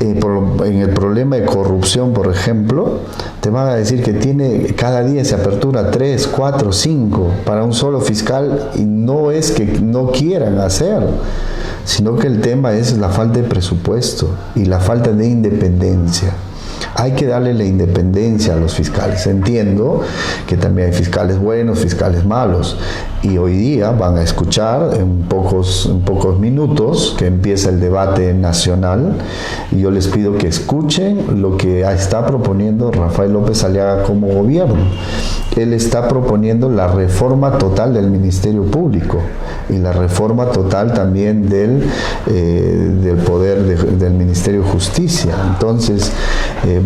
en el problema de corrupción, por ejemplo, te van a decir que cada día se apertura 3, 4, 5 para un solo fiscal, y no es que no quieran hacer, sino que el tema es la falta de presupuesto y la falta de independencia. Hay que darle la independencia a los fiscales. Entiendo que también hay fiscales buenos, fiscales malos, y hoy día van a escuchar en pocos minutos que empieza el debate nacional, y yo les pido que escuchen lo que está proponiendo Rafael López Aliaga como gobierno. Él está proponiendo la reforma total del Ministerio Público y la reforma total también del poder del Ministerio de Justicia. Entonces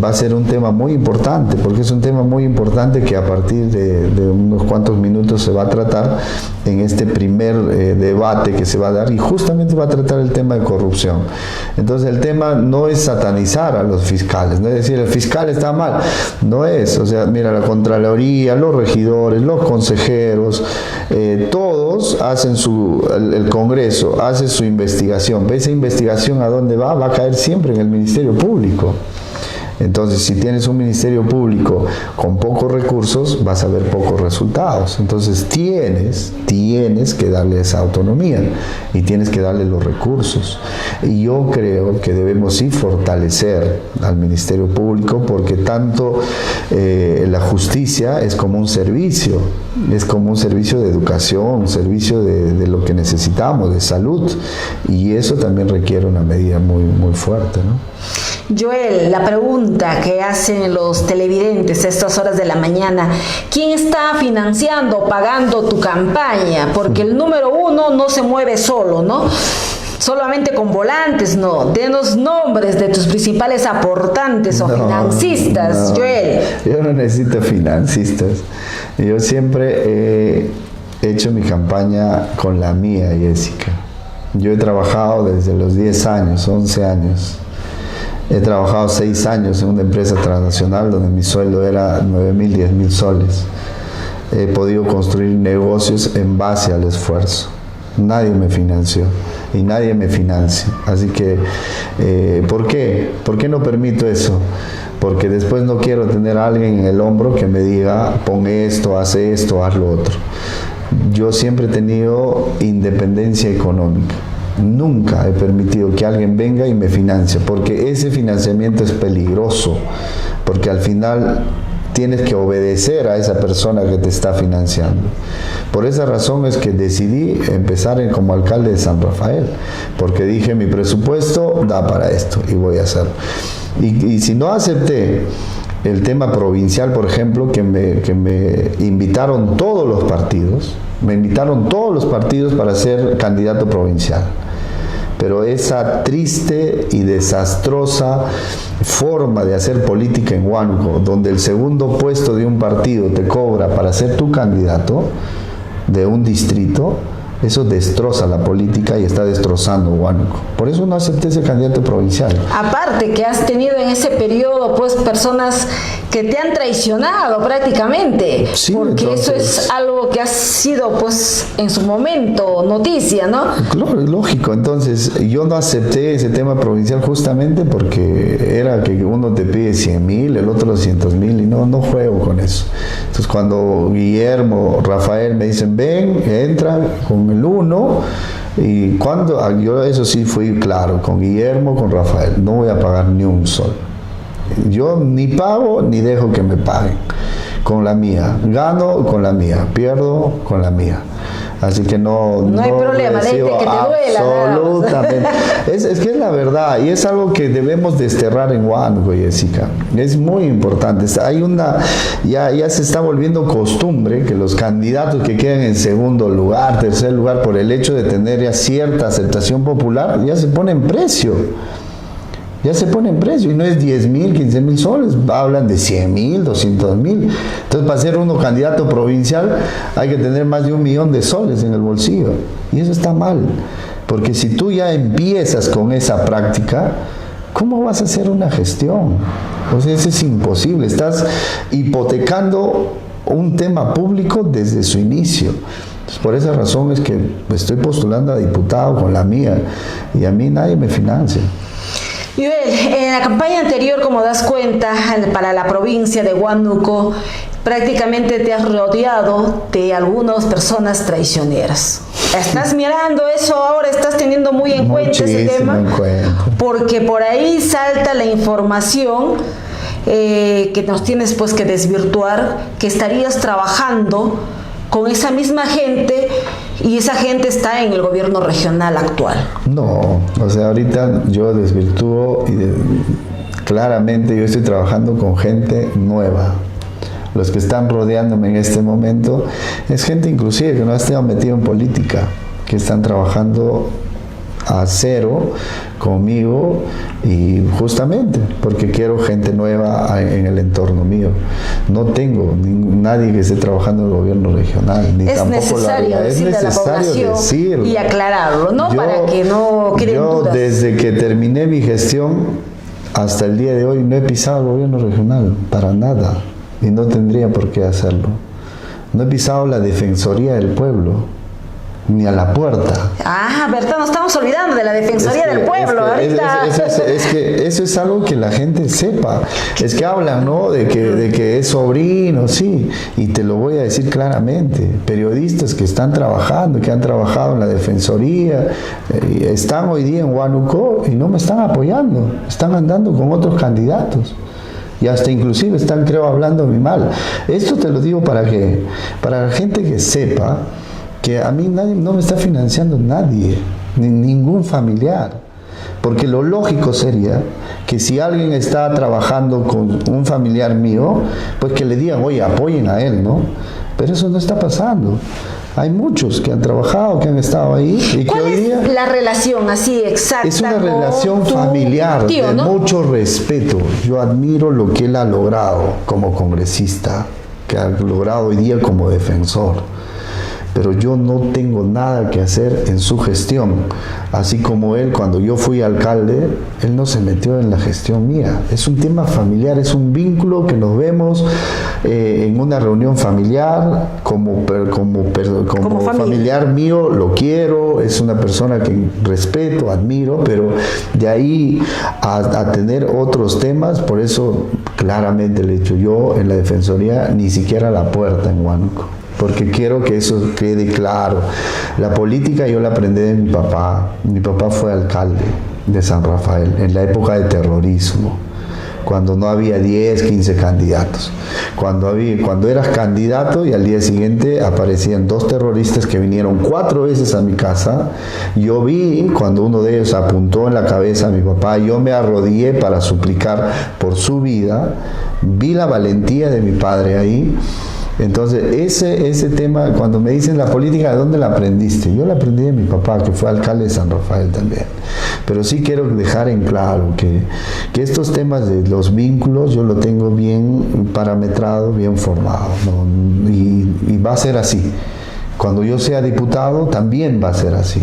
va a ser un tema muy importante, porque es un tema muy importante que a partir de unos cuantos minutos se va a tratar en este primer debate que se va a dar, y justamente va a tratar el tema de corrupción. Entonces el tema no es satanizar a los fiscales, no es decir el fiscal está mal, no es, o sea, mira, la Contraloría, los regidores, los consejeros, todos hacen el Congreso hace su investigación. ¿Esa investigación a dónde va? Va a caer siempre en el Ministerio Público. Entonces, si tienes un ministerio público con pocos recursos, vas a ver pocos resultados. Entonces, tienes que darle esa autonomía y tienes que darle los recursos. Y yo creo que debemos sí fortalecer al Ministerio Público, porque tanto la justicia es como un servicio de educación, un servicio de lo que necesitamos, de salud, y eso también requiere una medida muy, muy fuerte, ¿no? Joel, la pregunta que hacen los televidentes a estas horas de la mañana: ¿quién está financiando, pagando tu campaña? Porque el número uno no se mueve solo, ¿no? Solamente con volantes, no. Denos nombres de tus principales aportantes o financistas, Joel. Yo no necesito financistas. Yo siempre he hecho mi campaña con la mía, Jessica. Yo he trabajado desde los 10 años, 11 años. He trabajado 6 años en una empresa transnacional donde mi sueldo era 9.000, 10.000 soles. He podido construir negocios en base al esfuerzo. Nadie me financió y nadie me financia. Así que, ¿por qué? ¿Por qué no permito eso? Porque después no quiero tener a alguien en el hombro que me diga, pon esto, haz lo otro. Yo siempre he tenido independencia económica. Nunca he permitido que alguien venga y me financie, porque ese financiamiento es peligroso, porque al final tienes que obedecer a esa persona que te está financiando. Por esa razón es que decidí empezar como alcalde de San Rafael, porque dije, mi presupuesto da para esto y voy a hacerlo. Y si no acepté el tema provincial, por ejemplo, que me invitaron todos los partidos, para ser candidato provincial. Pero esa triste y desastrosa forma de hacer política en Huánuco, donde el segundo puesto de un partido te cobra para ser tu candidato de un distrito, eso destroza la política y está destrozando Huánuco. Por eso no acepté ese candidato provincial. Aparte que has tenido en ese periodo pues personas que te han traicionado prácticamente, sí, porque entonces, eso es algo que ha sido pues en su momento noticia, ¿no? Claro, lógico. Entonces yo no acepté ese tema provincial justamente porque era que uno te pide 100.000, el otro 200.000, y no juego con eso. Entonces cuando Guillermo, Rafael me dicen, ven, entra con el 1, y cuando yo eso sí fui claro, con Guillermo, con Rafael, no voy a pagar ni un sol. Yo ni pago ni dejo que me paguen. Con la mía, gano con la mía, pierdo con la mía. Así que no hay problema, que te duela. Absolutamente. Es que es la verdad, y es algo que debemos desterrar en Huánuco, Jessica. Es muy importante. Hay ya se está volviendo costumbre que los candidatos que quedan en segundo lugar, tercer lugar, por el hecho de tener ya cierta aceptación popular, ya se ponen precio. Y no es 10.000, 15.000 soles, hablan de 100.000, 200.000. Entonces, para ser uno candidato provincial hay que tener más de 1 millón de soles en el bolsillo, y eso está mal, porque si tú ya empiezas con esa práctica, ¿cómo vas a hacer una gestión? O sea, eso es imposible, estás hipotecando un tema público desde su inicio. Entonces, por esa razón es que estoy postulando a diputado con la mía, y a mí nadie me financia. Joel, en la campaña anterior, como das cuenta, para la provincia de Huánuco, prácticamente te has rodeado de algunas personas traicioneras. ¿Estás mirando eso ahora? ¿Estás teniendo muy en cuenta ese tema? Porque por ahí salta la información que nos tienes pues que desvirtuar, que estarías trabajando con esa misma gente y esa gente está en el gobierno regional actual. No, o sea, ahorita yo desvirtúo y claramente yo estoy trabajando con gente nueva. Los que están rodeándome en este momento es gente inclusive que no ha estado metido en política, que están trabajando a cero conmigo y justamente porque quiero gente nueva en el entorno mío. No tengo nadie que esté trabajando en el gobierno regional, ni es tampoco necesario decirle a la población y aclararlo, ¿no? Para que no queden dudas. Desde que terminé mi gestión hasta el día de hoy no he pisado el gobierno regional, para nada, y no tendría por qué hacerlo. No he pisado la Defensoría del Pueblo, ni a la puerta. ¿Verdad? Nos estamos olvidando de la Defensoría del Pueblo. Es que eso es algo que la gente sepa. Es que hablan, ¿no? De que es sobrino, sí. Y te lo voy a decir claramente. Periodistas que están trabajando, que han trabajado en la Defensoría, están hoy día en Huánuco y no me están apoyando. Están andando con otros candidatos. Y hasta inclusive están, creo, hablando mal. Esto te lo digo para la gente que sepa que a mí no me está financiando nadie, ningún familiar. Porque lo lógico sería que si alguien está trabajando con un familiar mío, pues que le digan, oye, apoyen a él, ¿no? Pero eso no está pasando. Hay muchos que han trabajado, que han estado ahí y que hoy día... ¿Cuál es la relación así exacta? Es una relación familiar, tío, de mucho respeto. Yo admiro lo que él ha logrado como congresista, que ha logrado hoy día como defensor. Pero yo no tengo nada que hacer en su gestión. Así como él, cuando yo fui alcalde, él no se metió en la gestión mía. Es un tema familiar, es un vínculo que nos vemos en una reunión familiar, como familiar mío, lo quiero, es una persona que respeto, admiro, pero de ahí a tener otros temas, por eso claramente le he dicho yo en la Defensoría, ni siquiera la puerta en Huánuco. Porque quiero que eso quede claro. La política yo la aprendí de mi papá. Mi papá fue alcalde de San Rafael en la época de terrorismo, cuando no había 10, 15 candidatos. Cuando eras candidato y al día siguiente aparecían 2 terroristas que vinieron 4 veces a mi casa. Yo vi cuando uno de ellos apuntó en la cabeza a mi papá, yo me arrodillé para suplicar por su vida. Vi la valentía de mi padre ahí. Entonces, ese tema, cuando me dicen la política, ¿de dónde la aprendiste? Yo la aprendí de mi papá, que fue alcalde de San Rafael también. Pero sí quiero dejar en claro que estos temas de los vínculos, yo lo tengo bien parametrado, bien formado, ¿no? Y va a ser así. Cuando yo sea diputado, también va a ser así.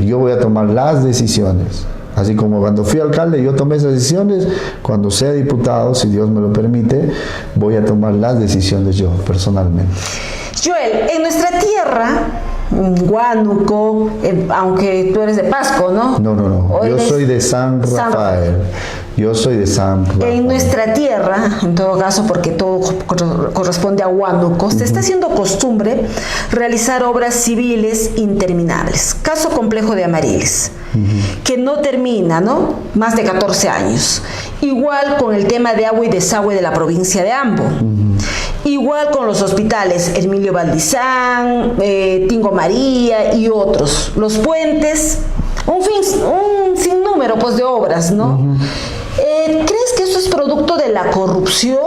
Yo voy a tomar las decisiones. Así como cuando fui alcalde yo tomé esas decisiones, cuando sea diputado, si Dios me lo permite, voy a tomar las decisiones yo, personalmente. Joel, en nuestra tierra, Huánuco, aunque tú eres de Pasco, ¿no? No. Yo soy de San Rafael. Yo soy de San Rafael. En nuestra tierra, en todo caso, porque todo corresponde a Huánuco, se está haciendo costumbre realizar obras civiles interminables. Caso complejo de Amariles, que no termina, ¿no? Más de 14 años. Igual con el tema de agua y desagüe de la provincia de Ambo. Igual con los hospitales Hermilio Valdizán, Tingo María y otros. Los puentes, un sinnúmero pues, de obras, ¿no? ¿Crees que esto es producto de la corrupción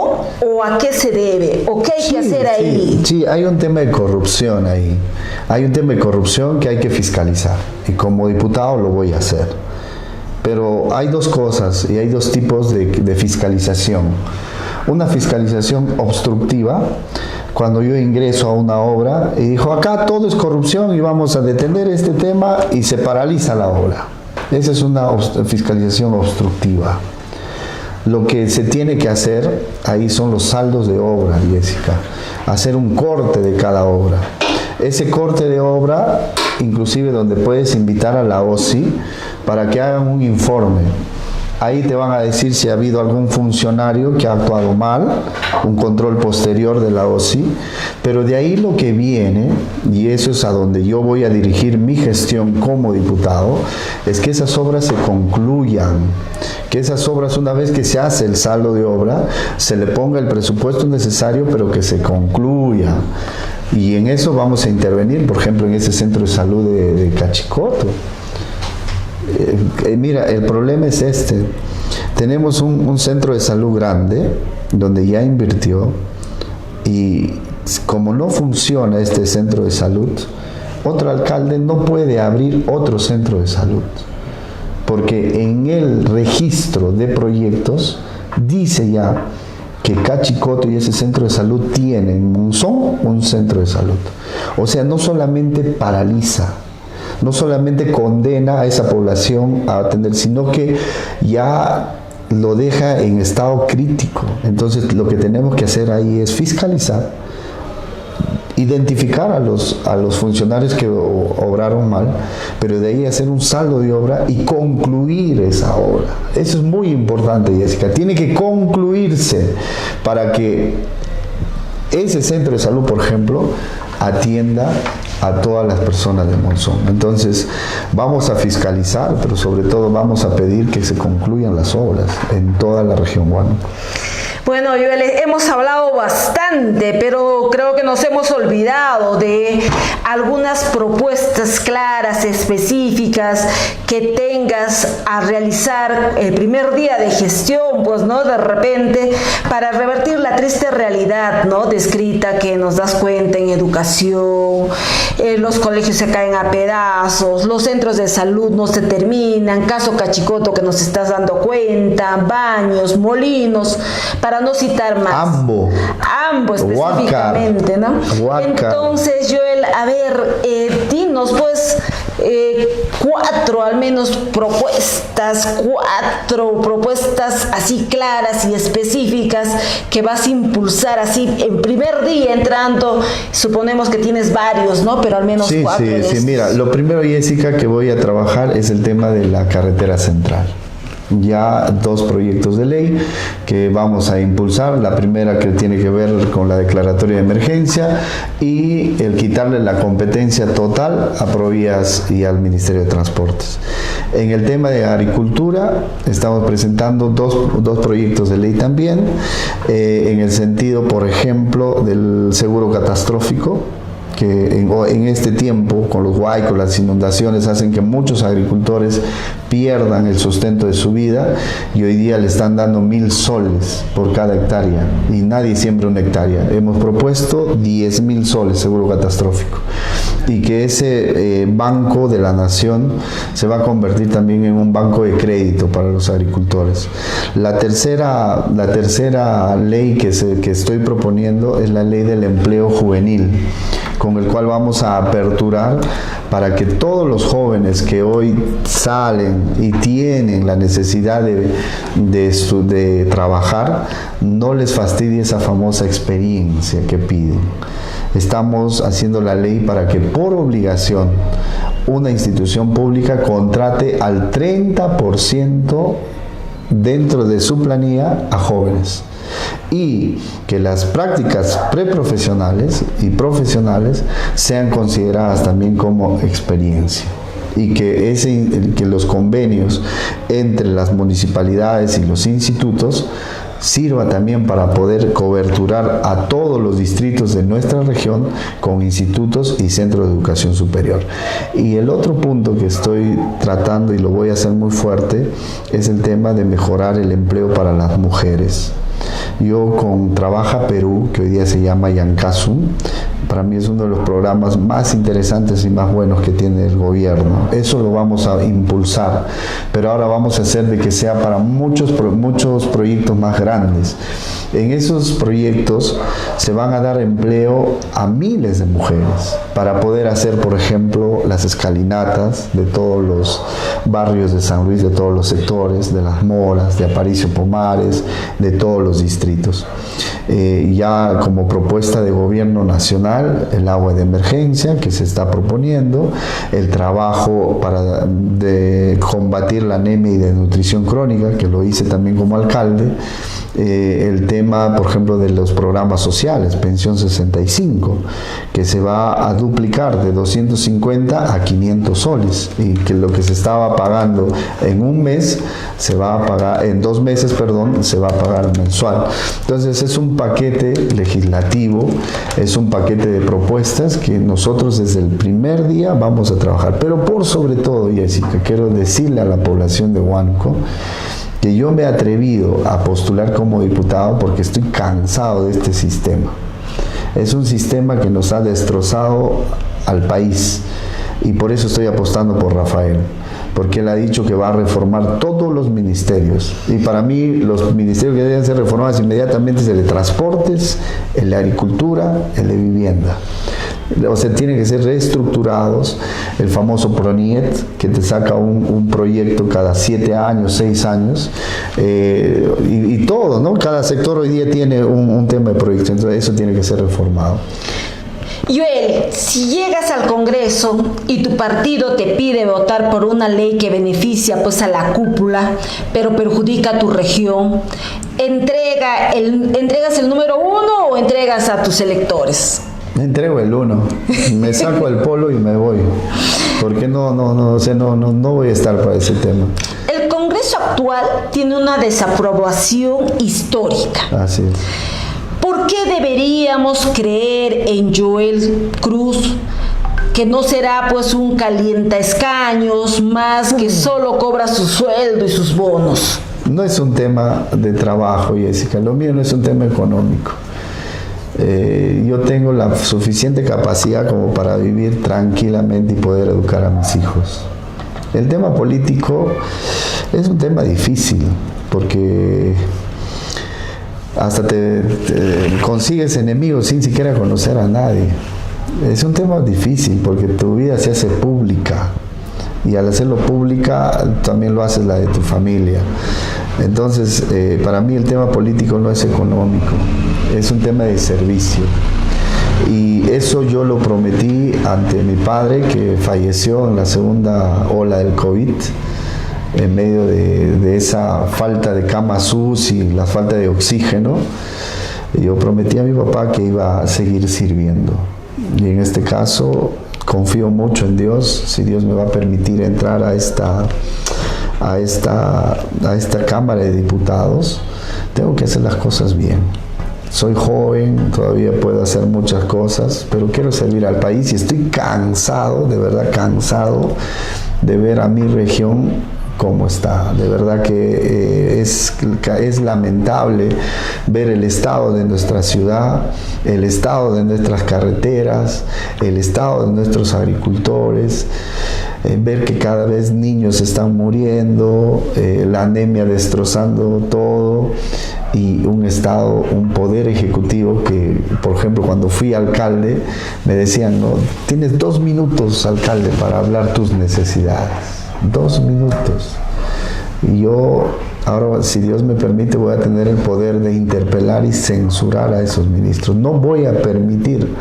o a qué se debe? ¿O qué hay que hacer ahí? Sí, hay un tema de corrupción ahí. Hay un tema de corrupción que hay que fiscalizar. Y como diputado lo voy a hacer. Pero hay 2 cosas y hay 2 tipos de fiscalización. Una fiscalización obstructiva, cuando yo ingreso a una obra y digo, acá todo es corrupción y vamos a detener este tema y se paraliza la obra. Esa es una fiscalización obstructiva. Lo que se tiene que hacer ahí son los saldos de obra, Jessica. Hacer un corte de cada obra. Ese corte de obra, inclusive donde puedes invitar a la OSI para que hagan un informe Ahí te van a decir si ha habido algún funcionario que ha actuado mal, un control posterior de la OSI, pero de ahí lo que viene, y eso es a donde yo voy a dirigir mi gestión como diputado, es que esas obras se concluyan, que esas obras, una vez que se hace el saldo de obra, se le ponga el presupuesto necesario, pero que se concluya. Y en eso vamos a intervenir, por ejemplo, en ese centro de salud de Cachicoto. Mira, el problema es este. Tenemos un centro de salud grande, donde ya invirtió, y como no funciona este centro de salud, otro alcalde no puede abrir otro centro de salud, porque en el registro de proyectos dice ya que Cachicoto y ese centro de salud son un centro de salud. O sea, no solamente paraliza, no solamente condena a esa población a atender, sino que ya lo deja en estado crítico. Entonces, lo que tenemos que hacer ahí es fiscalizar, identificar a los funcionarios que obraron mal, pero de ahí hacer un saldo de obra y concluir esa obra. Eso es muy importante, Jessica. Tiene que concluirse para que ese centro de salud, por ejemplo, atienda a todas las personas de Monzón. Entonces, vamos a fiscalizar, pero sobre todo vamos a pedir que se concluyan las obras en toda la región Huánuco. Bueno, Joel, hemos hablado bastante, pero creo que nos hemos olvidado de algunas propuestas claras, específicas, que tengas a realizar el primer día de gestión, pues, ¿no? De repente, para revertir la triste realidad, ¿no? Descrita, que nos das cuenta en educación, los colegios se caen a pedazos, los centros de salud no se terminan, caso Cachicoto que nos estás dando cuenta, baños, molinos, para no citar más. Ambos específicamente, ¿no? Entonces, Joel, a ver, dinos pues cuatro propuestas así claras y específicas que vas a impulsar así en primer día entrando. Suponemos que tienes varios, ¿no? Pero al menos cuatro. Sí, mira, lo primero, Jessica, que voy a trabajar es el tema de la carretera central. Ya 2 proyectos de ley que vamos a impulsar. La primera, que tiene que ver con la declaratoria de emergencia y el quitarle la competencia total a Provías y al Ministerio de Transportes. En el tema de agricultura estamos presentando dos proyectos de ley también, en el sentido, por ejemplo, del seguro catastrófico, que en este tiempo, con los huaicos, las inundaciones, hacen que muchos agricultores pierdan el sustento de su vida, y hoy día le están dando 1.000 soles por cada hectárea, y nadie siembra una hectárea. Hemos propuesto 10.000 soles seguro catastrófico, y que ese banco de la nación se va a convertir también en un banco de crédito para los agricultores. La tercera ley que estoy proponiendo es la ley del empleo juvenil, con el cual vamos a aperturar para que todos los jóvenes que hoy salen y tienen la necesidad de trabajar, no les fastidie esa famosa experiencia que piden. Estamos haciendo la ley para que por obligación una institución pública contrate al 30% dentro de su planilla a jóvenes, y que las prácticas preprofesionales y profesionales sean consideradas también como experiencia, y que los convenios entre las municipalidades y los institutos sirva también para poder coberturar a todos los distritos de nuestra región con institutos y centros de educación superior. Y el otro punto que estoy tratando, y lo voy a hacer muy fuerte, es el tema de mejorar el empleo para las mujeres. Yo con Trabaja Perú, que hoy día se llama Yancasu, para mí es uno de los programas más interesantes y más buenos que tiene el gobierno. Eso lo vamos a impulsar, pero ahora vamos a hacer de que sea para muchos proyectos más grandes. En esos proyectos se van a dar empleo a miles de mujeres para poder hacer, por ejemplo, las escalinatas de todos los barrios de San Luis, de todos los sectores, de Las Moras, de Aparicio Pomares, de todos los distritos. Ya como propuesta de gobierno nacional, el agua de emergencia que se está proponiendo, el trabajo para combatir la anemia y desnutrición crónica, que lo hice también como alcalde, el tema, por ejemplo, de los programas sociales, Pensión 65, que se va a duplicar de 250 a 500 soles, y que lo que se estaba pagando en un mes se va a pagar, en 2 meses, perdón, se va a pagar mensual. Entonces es un paquete legislativo, es un paquete de propuestas que nosotros desde el primer día vamos a trabajar. Pero por sobre todo, Jessica, quiero decirle a la población de Huánuco que yo me he atrevido a postular como diputado porque estoy cansado de este sistema. Es un sistema que nos ha destrozado al país, y por eso estoy apostando por Rafael, porque él ha dicho que va a reformar todos los ministerios, y para mí los ministerios que deben ser reformados inmediatamente es el de transportes, el de agricultura, el de vivienda. O sea, tienen que ser reestructurados. El famoso PRONIET, que te saca un proyecto cada 7 años, 6 años, y todo, ¿no? Cada sector hoy día tiene un tema de proyecto, entonces eso tiene que ser reformado. Joel, si llegas al Congreso y tu partido te pide votar por una ley que beneficia pues a la cúpula, pero perjudica a tu región, ¿entregas el número 1 o entregas a tus electores? Me entrego el 1, me saco el polo y me voy, porque no voy a estar para ese tema. El Congreso actual tiene una desaprobación histórica. Así es. ¿Por qué deberíamos creer en Joel Cruz, que no será pues un calientaescaños más, que solo cobra su sueldo y sus bonos? No es un tema de trabajo, Jessica, lo mío no es un tema económico. Yo tengo la suficiente capacidad como para vivir tranquilamente y poder educar a mis hijos. El tema político es un tema difícil, porque hasta te consigues enemigos sin siquiera conocer a nadie. Es un tema difícil porque tu vida se hace pública, y al hacerlo pública también lo haces la de tu familia. Entonces, para mí el tema político no es económico, es un tema de servicio. Y eso yo lo prometí ante mi padre, que falleció en la segunda ola del COVID, en medio de esa falta de camas UCI y la falta de oxígeno. Yo prometí a mi papá que iba a seguir sirviendo. Y en este caso confío mucho en Dios. Si Dios me va a permitir entrar a esta Cámara de Diputados, tengo que hacer las cosas bien. Soy joven, todavía puedo hacer muchas cosas, pero quiero servir al país, y estoy cansado, de verdad cansado, de ver a mi región cómo está. De verdad que es lamentable ver el estado de nuestra ciudad, el estado de nuestras carreteras, el estado de nuestros agricultores, ver que cada vez niños están muriendo, la anemia destrozando todo, y un poder ejecutivo que, por ejemplo, cuando fui alcalde, me decían, no, tienes 2 minutos, alcalde, para hablar tus necesidades. 2 minutos. Y yo, ahora, si Dios me permite, voy a tener el poder de interpelar y censurar a esos ministros. No voy a permitir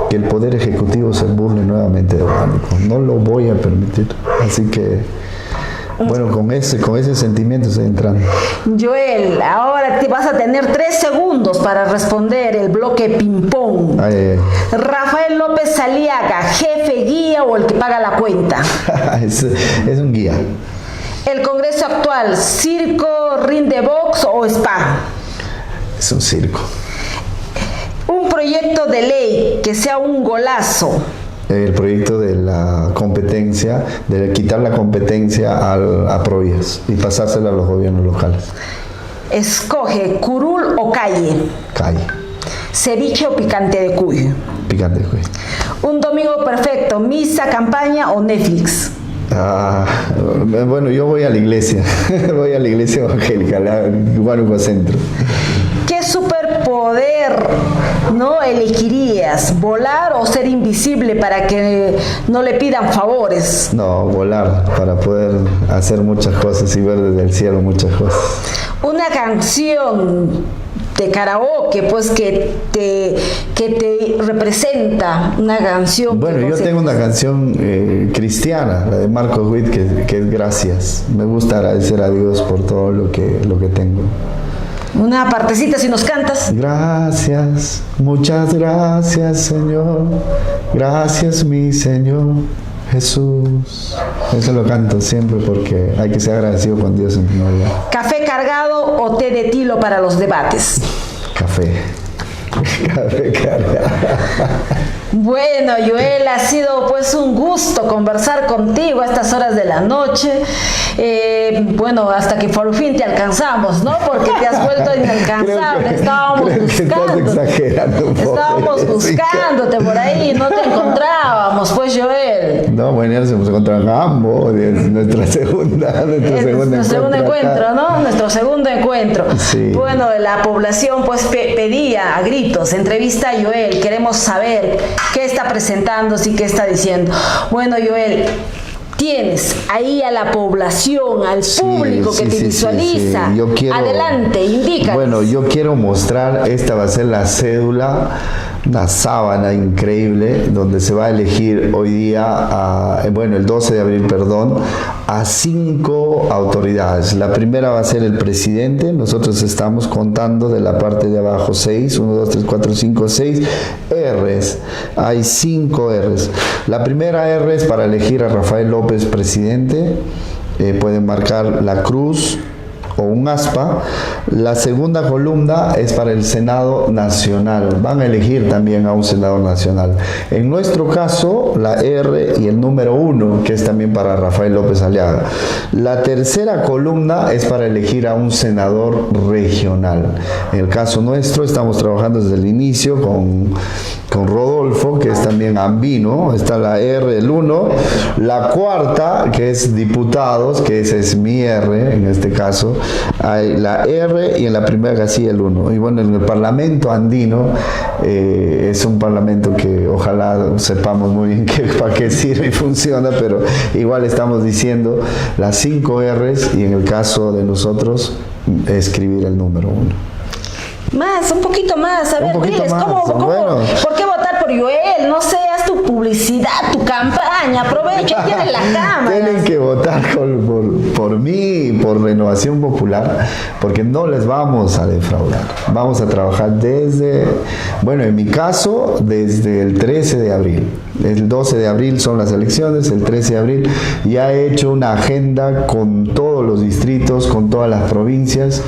que el poder ejecutivo se burle nuevamente de Huánuco. No lo voy a permitir. Así que, bueno, con ese sentimiento estoy entrando. Joel, ahora te vas a tener 3 segundos para responder el bloque ping-pong. Rafael López Aliaga, jefe, guía o el que paga la cuenta. es un guía. El Congreso actual, circo, ring de box o spa. Es un circo. Un proyecto de ley que sea un golazo. El proyecto de la competencia, de quitar la competencia a Provías y pasársela a los gobiernos locales. Escoge curul o calle. Calle. Ceviche o picante de cuy. Picante de cuy. Un domingo perfecto, misa, campaña o Netflix. Bueno, yo voy a la iglesia, voy a la iglesia evangélica, Huánuco Centro. ¿Qué super ¿no elegirías? ¿Volar o ser invisible para que no le pidan favores? No, volar para poder hacer muchas cosas y ver desde el cielo muchas cosas. Una canción de karaoke, pues que te representa, una canción. Bueno, yo tengo una canción cristiana, la de Marcos Witt, que es Gracias. Me gusta agradecer a Dios por todo lo que tengo. Una partecita si nos cantas. Gracias, muchas gracias, Señor. Gracias, mi Señor Jesús. Eso lo canto siempre porque hay que ser agradecido con Dios en primer lugar. ¿Café cargado o té de tilo para los debates? Café. Café cargado. Bueno, Joel, ha sido pues un gusto conversar contigo a estas horas de la noche. Bueno, hasta que por fin te alcanzamos, ¿no? Porque te has vuelto inalcanzable. Estábamos buscándote por ahí, no te encontrábamos, pues, Joel. No, bueno, ya nos hemos encontrado en ambos, es nuestro segundo encuentro, ¿no? Nuestro segundo encuentro. Sí. Bueno, la población pues pedía a gritos, entrevista a Joel, queremos saber qué está presentándose y qué está diciendo. Bueno, Joel, tienes ahí a la población, al público que te visualiza. Sí. Yo quiero, adelante, indícanos. Bueno, yo quiero mostrar, esta va a ser la cédula, una sábana increíble, donde se va a elegir hoy día, el 12 de abril, a 5 autoridades. La primera va a ser el presidente. Nosotros estamos contando de la parte de abajo 6, 1, 2, 3, 4, 5, 6 R's. Hay 5 R's. La primera R es para elegir a Rafael López presidente. Pueden marcar la cruz o un aspa. La segunda columna es para el Senado Nacional. Van a elegir también a un senador nacional. En nuestro caso, la R y el número 1, que es también para Rafael López Aliaga. La tercera columna es para elegir a un senador regional. En el caso nuestro, estamos trabajando desde el inicio con Rodolfo, que es también ambino. Está la R, el 1. La cuarta, que es diputados, que esa es mi R, en este caso. Hay la R y en la primera casilla el 1. Y bueno, en el Parlamento andino, es un parlamento que ojalá sepamos muy bien para qué sirve y funciona, pero igual estamos diciendo las 5 R's y en el caso de nosotros, escribir el número 1. Más, un poquito más, a ver, diles, bueno. ¿por qué votar por Joel? No sé, haz tu publicidad, tu campaña, aprovecha, tienes la cámara. Tienen que votar por mí, por Renovación Popular, porque no les vamos a defraudar. Vamos a trabajar en mi caso, desde el 13 de abril. El 12 de abril son las elecciones, el 13 de abril ya he hecho una agenda con todos los distritos, con todas las provincias.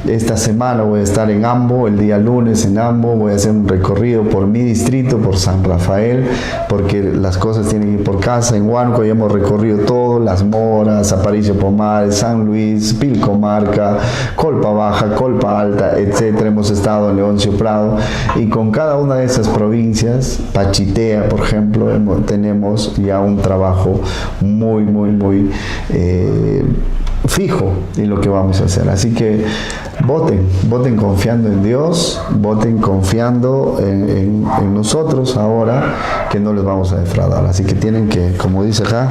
Esta semana voy a estar en Ambo, el día lunes en Ambo, voy a hacer un recorrido por mi distrito, por San Rafael, porque las cosas tienen que ir por casa. En Huánuco ya hemos recorrido todo, Las Moras, Aparicio Pomares, San Luis, Pilcomarca, Colpa Baja, Colpa Alta, etcétera. Hemos estado en Leoncio Prado y con cada una de esas provincias, Pachitea, por ejemplo, tenemos ya un trabajo muy fijo en lo que vamos a hacer. Así que voten confiando en Dios, voten confiando en nosotros ahora, que no les vamos a defraudar. Así que tienen que, como dice acá,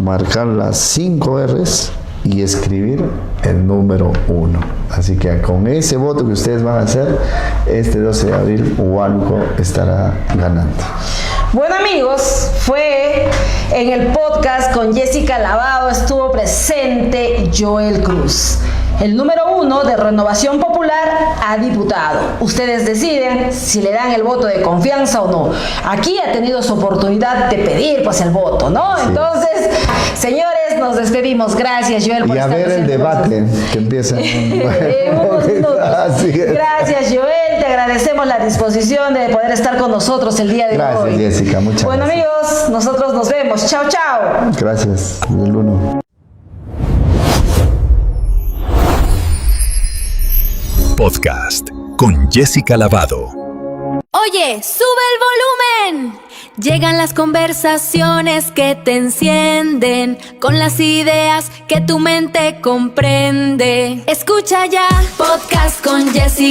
marcar las 5 R's y escribir el número 1. Así que con ese voto que ustedes van a hacer, este 12 de abril, Huánuco estará ganando. Bueno, amigos, fue en el podcast con Jessica Lavado, estuvo presente Joel Cruz, el número 1 de Renovación Popular a diputado. Ustedes deciden si le dan el voto de confianza o no. Aquí ha tenido su oportunidad de pedir pues el voto, ¿no? Sí. Entonces, señores, nos despedimos. Gracias, Joel, por estar presente. Y a ver el debate que empieza en unos minutos. Gracias, Joel. Te agradecemos la disposición de poder estar con nosotros el día de hoy. Gracias, Jessica. Muchas gracias. Amigos, nosotros nos vemos. Chao, chao. Gracias. El 1. Podcast con Jessica Lavado. Oye, sube el volumen. Llegan las conversaciones que te encienden, con las ideas que tu mente comprende. Escucha ya, podcast con Jessica.